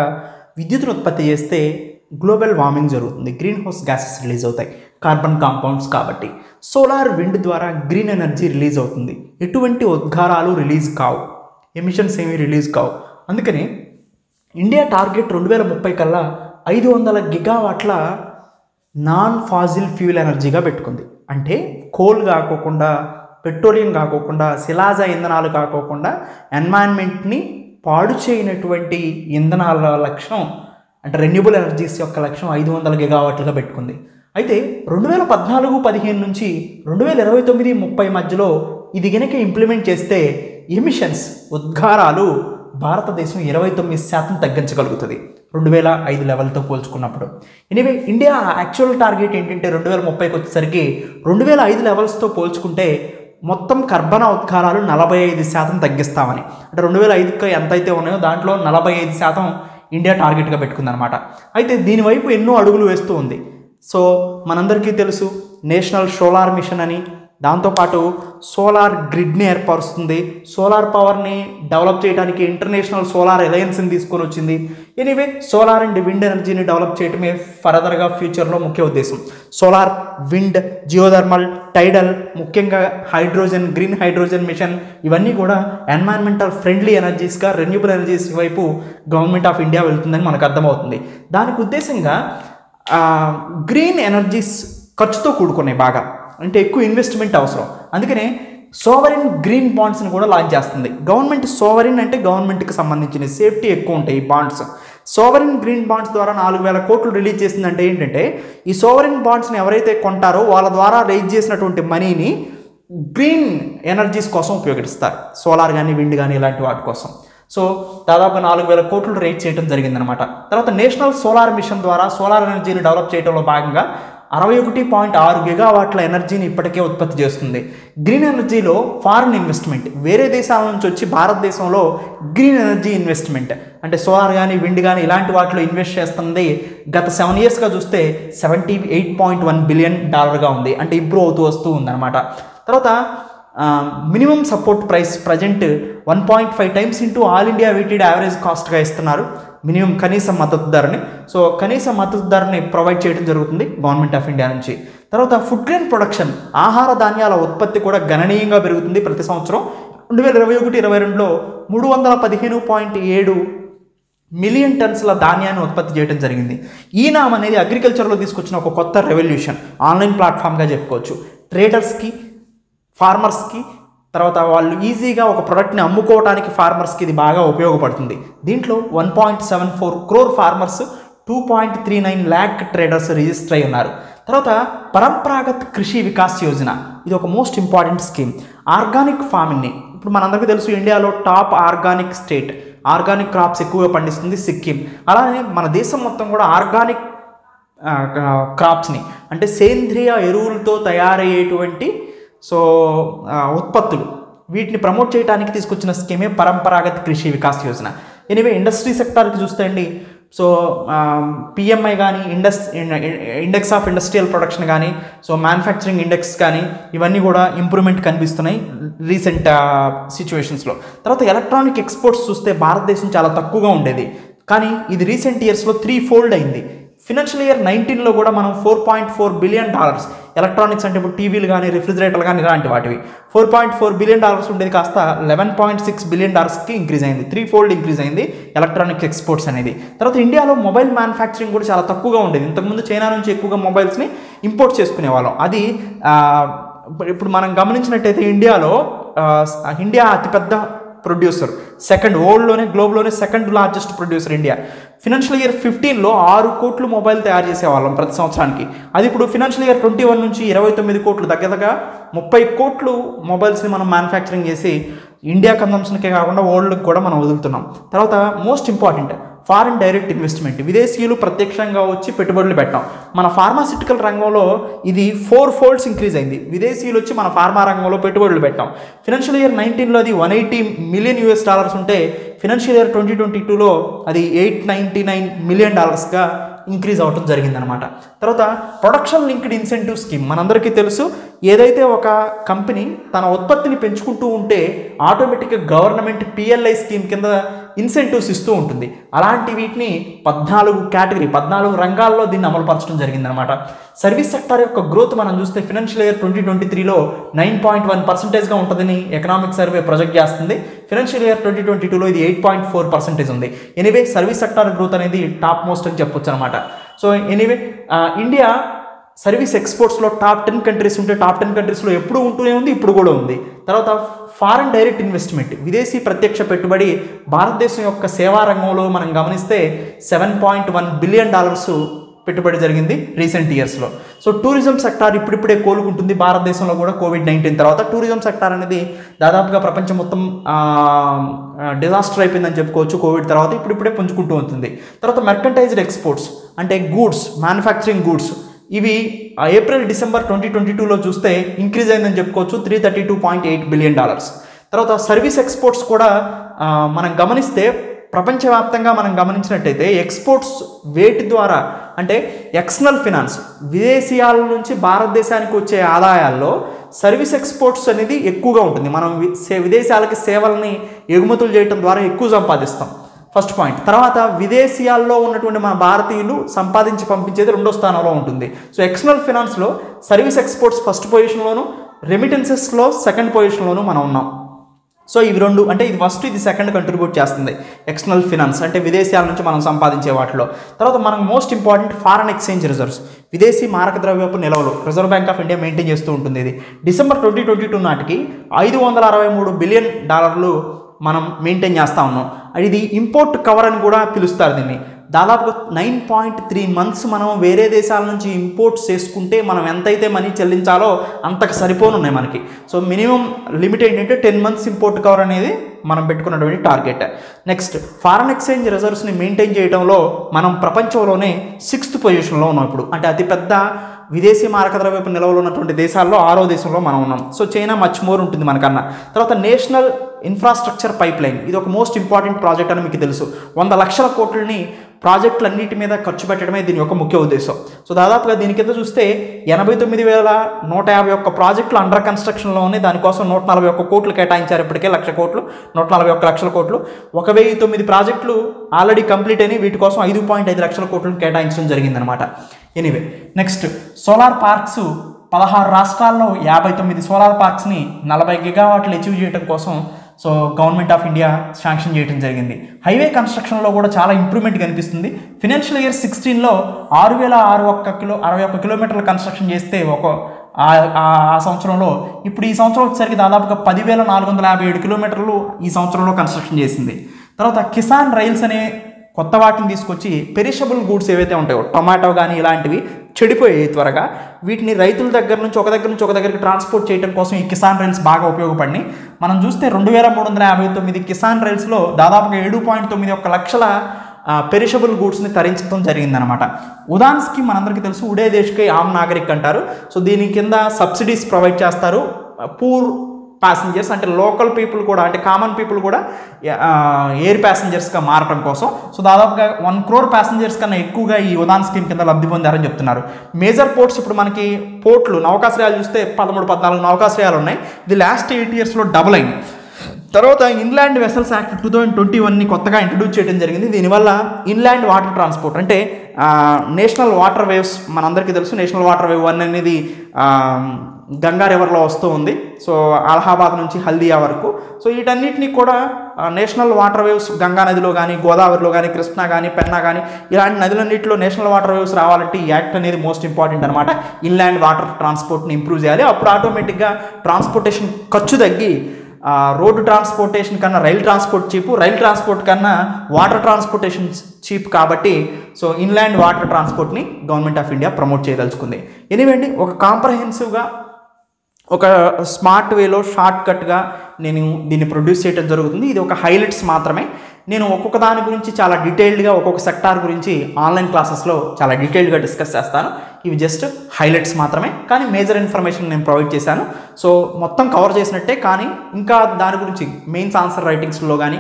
విద్యుత్తును ఉత్పత్తి చేస్తే గ్లోబల్ వార్మింగ్ జరుగుతుంది, గ్రీన్ హౌస్ గ్యాసెస్ రిలీజ్ అవుతాయి, కార్బన్ కాంపౌండ్స్ కాబట్టి. సోలార్, విండ్ ద్వారా గ్రీన్ ఎనర్జీ రిలీజ్ అవుతుంది, ఎటువంటి ఉద్గారాలు రిలీజ్ కావు, ఎమిషన్స్ ఏమీ రిలీజ్ కావు. అందుకని ఇండియా టార్గెట్ 2030 కల్లా 500 గిగావాట్ల నాన్ ఫాజిల్ ఫ్యూయల్ ఎనర్జీగా పెట్టుకుంది. అంటే కోల్ కాకోకుండా, పెట్రోలియం కాకోకుండా, శిలాజ ఇంధనాలు కాకోకుండా ఎన్వైరన్మెంట్ని పాడు చేయనటువంటి ఇంధనాల లక్ష్యం అంటే రెన్యూబుల్ ఎనర్జీస్ యొక్క లక్ష్యం 500 గిగావాట్లుగా పెట్టుకుంది. అయితే 2014-15 నుంచి 2029-30 మధ్యలో ఇది కనుక ఇంప్లిమెంట్ చేస్తే ఎమిషన్స్, ఉద్గారాలు భారతదేశం 29% తగ్గించగలుగుతుంది 2005 లెవెల్తో పోల్చుకున్నప్పుడు. ఎనీవే ఇండియా యాక్చువల్ టార్గెట్ ఏంటంటే 2030కి వచ్చేసరికి 2005 లెవెల్స్తో పోల్చుకుంటే మొత్తం కర్బన ఉద్గారాలు 45% తగ్గిస్తామని. అంటే 2005కి ఎంతైతే ఉన్నాయో దాంట్లో 45% ఇండియా టార్గెట్గా పెట్టుకుందనమాట. అయితే దీనివైపు ఎన్నో అడుగులు వేస్తూ ఉంది. సో మనందరికీ తెలుసు నేషనల్ సోలార్ మిషన్ అని, దాంతోపాటు సోలార్ గ్రిడ్ని ఏర్పరుస్తుంది, సోలార్ పవర్ని డెవలప్ చేయడానికి ఇంటర్నేషనల్ సోలార్ అలయన్స్ని తీసుకొని వచ్చింది. ఎనీవే సోలార్ అండ్ విండ్ ఎనర్జీని డెవలప్ చేయడమే ఫర్దర్గా ఫ్యూచర్లో ముఖ్య ఉద్దేశం. సోలార్, విండ్, జియోథర్మల్, టైడల్, ముఖ్యంగా హైడ్రోజన్, గ్రీన్ హైడ్రోజన్ మిషన్ ఇవన్నీ కూడా ఎన్వైరన్మెంటల్ ఫ్రెండ్లీ ఎనర్జీస్గా, రెన్యూబుల్ ఎనర్జీస్ వైపు గవర్నమెంట్ ఆఫ్ ఇండియా వెళ్తుందని మనకు అర్థమవుతుంది. దానికి ఉద్దేశంగా గ్రీన్ ఎనర్జీస్ ఖర్చుతో కూడుకున్నాయి బాగా, అంటే ఎక్కువ ఇన్వెస్ట్మెంట్ అవసరం. అందుకనే సోవరిన్ గ్రీన్ బాండ్స్ని కూడా లాంచ్ చేస్తుంది గవర్నమెంట్. సోవరిన్ అంటే గవర్నమెంట్కి సంబంధించిన సేఫ్టీ ఎక్కువ ఉంటాయి ఈ బాండ్స్. సోవరిన్ గ్రీన్ బాండ్స్ ద్వారా 4,000 కోట్లు రిలీజ్ చేసిందంటే ఏంటంటే ఈ సోవరిన్ బాండ్స్ని ఎవరైతే కొంటారో వాళ్ళ ద్వారా రైజ్ చేసినటువంటి మనీని గ్రీన్ ఎనర్జీస్ కోసం ఉపయోగిస్తారు, సోలార్ కానీ, విండ్ కానీ ఇలాంటి వాటి కోసం. సో దాదాపు 4,000 కోట్లు రైజ్ చేయడం జరిగిందనమాట. తర్వాత నేషనల్ సోలార్ మిషన్ ద్వారా సోలార్ ఎనర్జీని డెవలప్ చేయడంలో భాగంగా 61.6 గిగావాట్ల ఎనర్జీని ఇప్పటికే ఉత్పత్తి చేస్తుంది. గ్రీన్ ఎనర్జీలో ఫారిన్ ఇన్వెస్ట్మెంట్, వేరే దేశాల నుంచి వచ్చి భారతదేశంలో గ్రీన్ ఎనర్జీ ఇన్వెస్ట్మెంట్ అంటే సోలార్ కానీ, విండ్ కానీ ఇలాంటి వాటిలో ఇన్వెస్ట్ చేస్తుంది. గత 7 ఇయర్స్గా చూస్తే $78.1 బిలియన్ ఉంది, అంటే ఇంప్రూవ్ అవుతూ వస్తూ ఉందన్నమాట. తర్వాత minimum support price present 1.5 times into all India weighted average కాస్ట్గా ఇస్తున్నారు మినిమం కనీస మద్దతు ధరని. సో కనీస మద్దతు ధరని ప్రొవైడ్ చేయడం జరుగుతుంది గవర్నమెంట్ ఆఫ్ ఇండియా నుంచి. తర్వాత ఫుడ్ గ్రెయిన్ ప్రొడక్షన్, ఆహార ధాన్యాల ఉత్పత్తి కూడా గణనీయంగా పెరుగుతుంది ప్రతి సంవత్సరం. 2021-22లో 315.7 మిలియన్ టన్స్ల ధాన్యాన్ని ఉత్పత్తి చేయడం జరిగింది. ఈ నామ్ అనేది అగ్రికల్చర్లో తీసుకొచ్చిన ఒక కొత్త రెవల్యూషన్, ఆన్లైన్ ప్లాట్ఫామ్గా చెప్పుకోవచ్చు. ట్రేడర్స్కి, ఫార్మర్స్కి, తర్వాత వాళ్ళు ఈజీగా ఒక ప్రోడక్ట్ని అమ్ముకోవడానికి ఫార్మర్స్కి ఇది బాగా ఉపయోగపడుతుంది. దీంట్లో 1.74 crore farmers, 2.39 lakh traders register అయి ఉన్నారు. తర్వాత పరంపరాగత్ కృషి వికాస్ యోజన, ఇది ఒక మోస్ట్ ఇంపార్టెంట్ స్కీమ్. ఆర్గానిక్ ఫార్మింగ్ని, ఇప్పుడు మనందరికీ తెలుసు ఇండియాలో top organic state, organic crops ఎక్కువగా పండిస్తుంది సిక్కిం. అలానే మన దేశం మొత్తం కూడా ఆర్గానిక్ క్రాప్స్ని అంటే సేంద్రియ ఎరువులతో తయారయ్యేటువంటి ఉత్పత్తులు, వీటిని ప్రమోట్ చేయడానికి తీసుకొచ్చిన స్కీమే పరంపరాగత్ కృషి వికాస్ యోజన. ఎనివే ఇండస్ట్రీ సెక్టార్కి చూస్తే అండి సో పిఎంఐ కానీ ఇండెక్స్ ఆఫ్ ఇండస్ట్రియల్ ప్రొడక్షన్ కానీ, సో మ్యానుఫ్యాక్చరింగ్ ఇండెక్స్ కానీ, ఇవన్నీ కూడా ఇంప్రూవ్మెంట్ కనిపిస్తున్నాయి రీసెంట్ సిచ్యువేషన్స్లో. తర్వాత ఎలక్ట్రానిక్ ఎక్స్పోర్ట్స్ చూస్తే భారతదేశం చాలా తక్కువగా ఉండేది, కానీ ఇది రీసెంట్ ఇయర్స్లో 3 ఫోల్డ్ అయింది. ఫినాన్షియల్ ఇయర్ 19లో కూడా మనం $4.4 బిలియన్, ఎలక్ట్రానిక్స్ అంటే ఇప్పుడు టీవీలు కానీ రిఫ్రిజిరేటర్లు కానీ ఇలాంటి వాటివి $4.4 బిలియన్ ఉండేది కాస్త $11.6 బిలియన్కి ఇంక్రీజ్ అయింది. 3 ఫోల్డ్ ఇంక్రీజ్ అయింది ఎలక్ట్రానిక్ ఎక్స్పోర్ట్స్ అనేది. తర్వాత ఇండియాలో మొబైల్ మ్యానుఫ్యాక్చరింగ్ కూడా చాలా తక్కువగా ఉండేది. ఇంతకుముందు చైనా నుంచి ఎక్కువగా మొబైల్స్ని ఇంపోర్ట్ చేసుకునే వాళ్ళం. అది ఇప్పుడు మనం గమనించినట్టయితే ఇండియా అతిపెద్ద ప్రొడ్యూసర్, వరల్డ్లోనే గ్లోబ్లోనే second largest producer India. Financial year 15లో 6 కోట్లు మొబైల్ తయారు చేసేవాళ్ళం ప్రతి సంవత్సరానికి. అది ఇప్పుడు ఫినాన్షియల్ ఇయర్ 21 నుంచి 29 కోట్లు, దగ్గరగా 30 కోట్లు మొబైల్స్ని మనం మ్యానుఫ్యాక్చరింగ్ చేసి ఇండియా కన్జంప్షన్కే కాకుండా వరల్డ్కి కూడా మనం వదులుతున్నాం. తర్వాత most important foreign direct investment, విదేశీయులు ప్రత్యక్షంగా వచ్చి పెట్టుబడులు పెట్టాం. మన ఫార్మాసిటికల్ రంగంలో ఇది 4 ఫోల్డ్స్ ఇంక్రీజ్ అయింది. విదేశీయులు వచ్చి మన ఫార్మా రంగంలో పెట్టుబడులు పెట్టాం. ఫినాన్షియల్ ఇయర్ 19లో అది $180 మిలియన్ ఉంటే ఫినాన్షియల్ ఇయర్ 2022లో అది $899 మిలియన్ ఇంక్రీజ్ అవటం జరిగిందనమాట. తర్వాత ప్రొడక్షన్ లింక్డ్ ఇన్సెంటివ్ స్కీమ్ మనందరికీ తెలుసు. ఏదైతే ఒక కంపెనీ తన ఉత్పత్తిని పెంచుకుంటూ ఉంటే ఆటోమేటిక్గా గవర్నమెంట్ PLI స్కీమ్ కింద ఇన్సెంటివ్స్ ఇస్తూ ఉంటుంది. అలాంటి వీటిని 14 రంగాల్లో దీన్ని అమలుపరచడం జరిగిందనమాట. సర్వీస్ సెక్టార్ యొక్క గ్రోత్ మనం చూస్తే ఫినాన్షియల్ ఇయర్ 2023లో 9.1%గా ఉంటుందని ఎకనామిక్ సర్వే ప్రొజెక్ట్ చేస్తుంది. ఫినాన్షియల్ ఇయర్ 2022లో ఇది 8.4% ఉంది. ఎనీవే సర్వీస్ సెక్టార్ గ్రోత్ అనేది టాప్ మోస్ట్ అని చెప్పొచ్చు అనమాట. సో ఎనీవే ఇండియా సర్వీస్ ఎక్స్పోర్ట్స్లో టాప్ 10 కంట్రీస్ ఉంటే టాప్ 10 కంట్రీస్లో ఎప్పుడు ఉంటూనే ఉంది, ఇప్పుడు కూడా ఉంది. తర్వాత ఫారిన్ డైరెక్ట్ ఇన్వెస్ట్మెంట్, విదేశీ ప్రత్యక్ష పెట్టుబడి భారతదేశం యొక్క సేవా రంగంలో మనం గమనిస్తే $7.1 బిలియన్ పెట్టుబడి జరిగింది రీసెంట్ ఇయర్స్లో. సో టూరిజం సెక్టార్ ఇప్పుడిప్పుడే కోలుకుంటుంది భారతదేశంలో కూడా. కోవిడ్-19 తర్వాత టూరిజం సెక్టార్ అనేది దాదాపుగా ప్రపంచం మొత్తం డిజాస్టర్ అయిపోయిందని చెప్పుకోవచ్చు కోవిడ్ తర్వాత. ఇప్పుడిప్పుడే పుంజుకుంటూ ఉంటుంది. తర్వాత మెర్కంటైజ్డ్ ఎక్స్పోర్ట్స్ అంటే గూడ్స్, మ్యానుఫ్యాక్చరింగ్ గూడ్స్, ఇవి ఏప్రిల్-డిసెంబర్ 2022లో చూస్తే ఇంక్రీజ్ అయిందని చెప్పుకోవచ్చు, $332.8 బిలియన్. తర్వాత సర్వీస్ ఎక్స్పోర్ట్స్ కూడా మనం గమనిస్తే ప్రపంచవ్యాప్తంగా మనం గమనించినట్టయితే ఎక్స్పోర్ట్స్ వేటి ద్వారా అంటే ఎక్స్టర్నల్ ఫినాన్స్, విదేశీయాల నుంచి భారతదేశానికి వచ్చే ఆదాయాల్లో సర్వీస్ ఎక్స్పోర్ట్స్ అనేది ఎక్కువగా ఉంటుంది. మనం విదేశాలకి సేవల్ని ఎగుమతులు చేయడం ద్వారా ఎక్కువ సంపాదిస్తాం, ఫస్ట్ పాయింట్. తర్వాత విదేశీయాల్లో ఉన్నటువంటి మన భారతీయులు సంపాదించి పంపించేది 2వ స్థానంలో ఉంటుంది. సో ఎక్స్టర్నల్ ఫినాన్స్లో సర్వీస్ ఎక్స్పోర్ట్స్ ఫస్ట్ పొజిషన్లోను, రెమిటెన్సెస్లో సెకండ్ పొజిషన్లోను మనం ఉన్నాం. సో ఇవి 2 అంటే ఇది ఫస్ట్, ఇది సెకండ్ కంట్రిబ్యూట్ చేస్తుంది ఎక్స్టర్నల్ ఫినాన్స్ అంటే విదేశాల నుంచి మనం సంపాదించే వాటిలో. తర్వాత మనకు most important foreign exchange reserves, విదేశీ మారక ద్రవ్యపు నిల్వలు reserve bank of India maintain చేస్తూ ఉంటుంది. ఇది డిసెంబర్ 2022 నాటికి $563 బిలియన్ మనం మెయింటైన్ చేస్తూ ఉన్నాం. ఇది ఇంపోర్ట్ కవర్ అని కూడా పిలుస్తారు దీన్ని. దాదాపుగా 9.3 మంత్స్ మనం వేరే దేశాల నుంచి ఇంపోర్ట్స్ చేసుకుంటే మనం ఎంతైతే మనీ చెల్లించాలో అంతకు సరిపోనున్నాయి మనకి. సో మినిమం లిమిట్ ఏంటంటే 10 మంత్స్ ఇంపోర్ట్ కవర్ అనేది మనం పెట్టుకున్నటువంటి టార్గెట్. నెక్స్ట్ ఫారెన్ ఎక్స్చేంజ్ రిజర్వ్స్ని మెయింటైన్ చేయడంలో మనం ప్రపంచంలోనే 6th పొజిషన్లో ఉన్నాం ఇప్పుడు. అంటే అతిపెద్ద విదేశీ మారక ద్రవ్యపు నిల్వలు ఉన్నటువంటి దేశాల్లో 6వ దేశంలో మనం ఉన్నాం. సో చైనా మచ్ మోర్ ఉంటుంది మనకన్నా. తర్వాత నేషనల్ ఇన్ఫ్రాస్ట్రక్చర్ పైప్ లైన్, ఇది ఒక మోస్ట్ ఇంపార్టెంట్ ప్రాజెక్ట్ అని మీకు తెలుసు. 100 లక్షల కోట్లని ప్రాజెక్టులన్నిటి మీద ఖర్చు పెట్టడమే దీని యొక్క ముఖ్య ఉద్దేశం. సో దాదాపుగా దీని కింద చూస్తే 89,151 ప్రాజెక్టులు అండర్ కన్స్ట్రక్షన్లో ఉన్నాయి. దానికోసం 141 కోట్లు కేటాయించారు. ఇప్పటికే 1,00,000 కోట్లు, 141 లక్షల కోట్లు. 1,009 ప్రాజెక్టులు ఆల్రెడీ కంప్లీట్ అయినాయి. వీటి కోసం 5.5 లక్షల కోట్లను కేటాయించడం జరిగిందనమాట. ఎనీవే నెక్స్ట్ సోలార్ పార్క్స్ 16 రాష్ట్రాల్లో 59 సోలార్ పార్క్స్ని 40 గిగావాట్లు అచీవ్ చేయడం కోసం so government of India sanction చేయడం జరిగింది. హైవే కన్స్ట్రక్షన్లో కూడా చాలా ఇంప్రూవ్మెంట్ కనిపిస్తుంది. ఫినాన్షియల్ ఇయర్ 16లో 6,061 కిలోమీటర్ల కన్స్ట్రక్షన్ చేస్తే ఆ సంవత్సరంలో, ఇప్పుడు ఈ సంవత్సరం వచ్చేసరికి దాదాపుగా 10,457 కిలోమీటర్లు ఈ సంవత్సరంలో కన్స్ట్రక్షన్ చేసింది. తర్వాత కిసాన్ రైల్స్ అనే కొత్త వాటిని తీసుకొచ్చి పెరిషబుల్ గూడ్స్ ఏవైతే ఉంటాయో టొమాటో కానీ ఇలాంటివి చెడిపోయాయి త్వరగా, వీటిని రైతుల దగ్గర నుంచి ఒక దగ్గరికి ట్రాన్స్పోర్ట్ చేయడం కోసం ఈ కిసాన్ రైల్స్ బాగా ఉపయోగపడినాయి. మనం చూస్తే 2,359 కిసాన్ రైల్స్లో దాదాపుగా 7.91 లక్షల పెరిషబుల్ గూడ్స్ని తరించడం జరిగిందనమాట. ఉదాన్ స్కీమ్ మనందరికీ తెలుసు, ఉడే దేశ్కే ఆమ్ నాగరిక్ అంటారు. సో దీని కింద సబ్సిడీస్ ప్రొవైడ్ చేస్తారు పూర్ ప్యాసింజర్స్ అంటే లోకల్ పీపుల్ కూడా అంటే కామన్ పీపుల్ కూడా ఎయిర్ ప్యాసింజర్స్గా మారడం కోసం. సో దాదాపుగా 1 crore ప్యాసింజర్స్ కన్నా ఎక్కువగా ఈ ఉడాన్ స్కీమ్ కింద లబ్ధి పొందారని చెప్తున్నారు. మేజర్ పోర్ట్స్ ఇప్పుడు మనకి పోర్ట్లు నౌకాశ్రయాలు చూస్తే 13-14 నౌకాశ్రయాలు ఉన్నాయి. ఇది లాస్ట్ 8 yearsలో డబుల్ అయింది. తర్వాత ఇన్లాండ్ వెసల్స్ యాక్ట్ 2021ని కొత్తగా ఇంట్రడ్యూస్ చేయడం జరిగింది. దీనివల్ల ఇన్లాండ్ వాటర్ ట్రాన్స్పోర్ట్ అంటే నేషనల్ వాటర్ వేవ్స్ మనందరికీ తెలుసు. నేషనల్ వాటర్ వేవ్ 1 అనేది గంగా రివర్లో వస్తూ ఉంది. సో అలహాబాద్ నుంచి హల్దియా వరకు. సో వీటన్నిటిని కూడా నేషనల్ వాటర్ వేవ్స్ గంగా నదిలో కానీ, గోదావరిలో కానీ, కృష్ణా కానీ, పెన్నా కానీ ఇలాంటి నదులన్నింటిలో నేషనల్ వాటర్ వేవ్స్ రావాలంటే ఈ యాక్ట్ అనేది మోస్ట్ ఇంపార్టెంట్ అనమాట. ఇన్లాండ్ వాటర్ ట్రాన్స్పోర్ట్ని ఇంప్రూవ్ చేయాలి. అప్పుడు ఆటోమేటిక్గా ట్రాన్స్పోర్టేషన్ ఖర్చు తగ్గి రోడ్డు ట్రాన్స్పోర్టేషన్ కన్నా rail transport cheap, rail transport కన్నా వాటర్ ట్రాన్స్పోర్టేషన్ చీప్ కాబట్టి సో ఇన్లాండ్ వాటర్ ట్రాన్స్పోర్ట్ని గవర్నమెంట్ ఆఫ్ ఇండియా ప్రమోట్ చేయదలుచుకుంది. ఎనీవే అండి, ఒక కాంప్రహెన్సివ్గా ఒక స్మార్ట్ వేలో షార్ట్ కట్గా నేను దీన్ని ప్రొడ్యూస్ చేయడం జరుగుతుంది. ఇది ఒక హైలైట్స్ మాత్రమే. నేను ఒక్కొక్క దాని గురించి చాలా డీటెయిల్డ్గా ఒక్కొక్క సెక్టార్ గురించి ఆన్లైన్ క్లాసెస్లో చాలా డీటెయిల్డ్గా డిస్కస్ చేస్తాను. ఇవి జస్ట్ హైలైట్స్ మాత్రమే, కానీ మేజర్ ఇన్ఫర్మేషన్ నేను ప్రొవైడ్ చేశాను. సో మొత్తం కవర్ చేసినట్టే, కానీ ఇంకా దాని గురించి మెయిన్స్ ఆన్సర్ రైటింగ్స్లో కానీ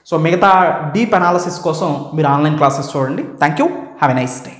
సో మిగతా డీప్ అనాలిసిస్ కోసం మీరు ఆన్లైన్ క్లాసెస్ చూడండి. Thank you. Have a nice day.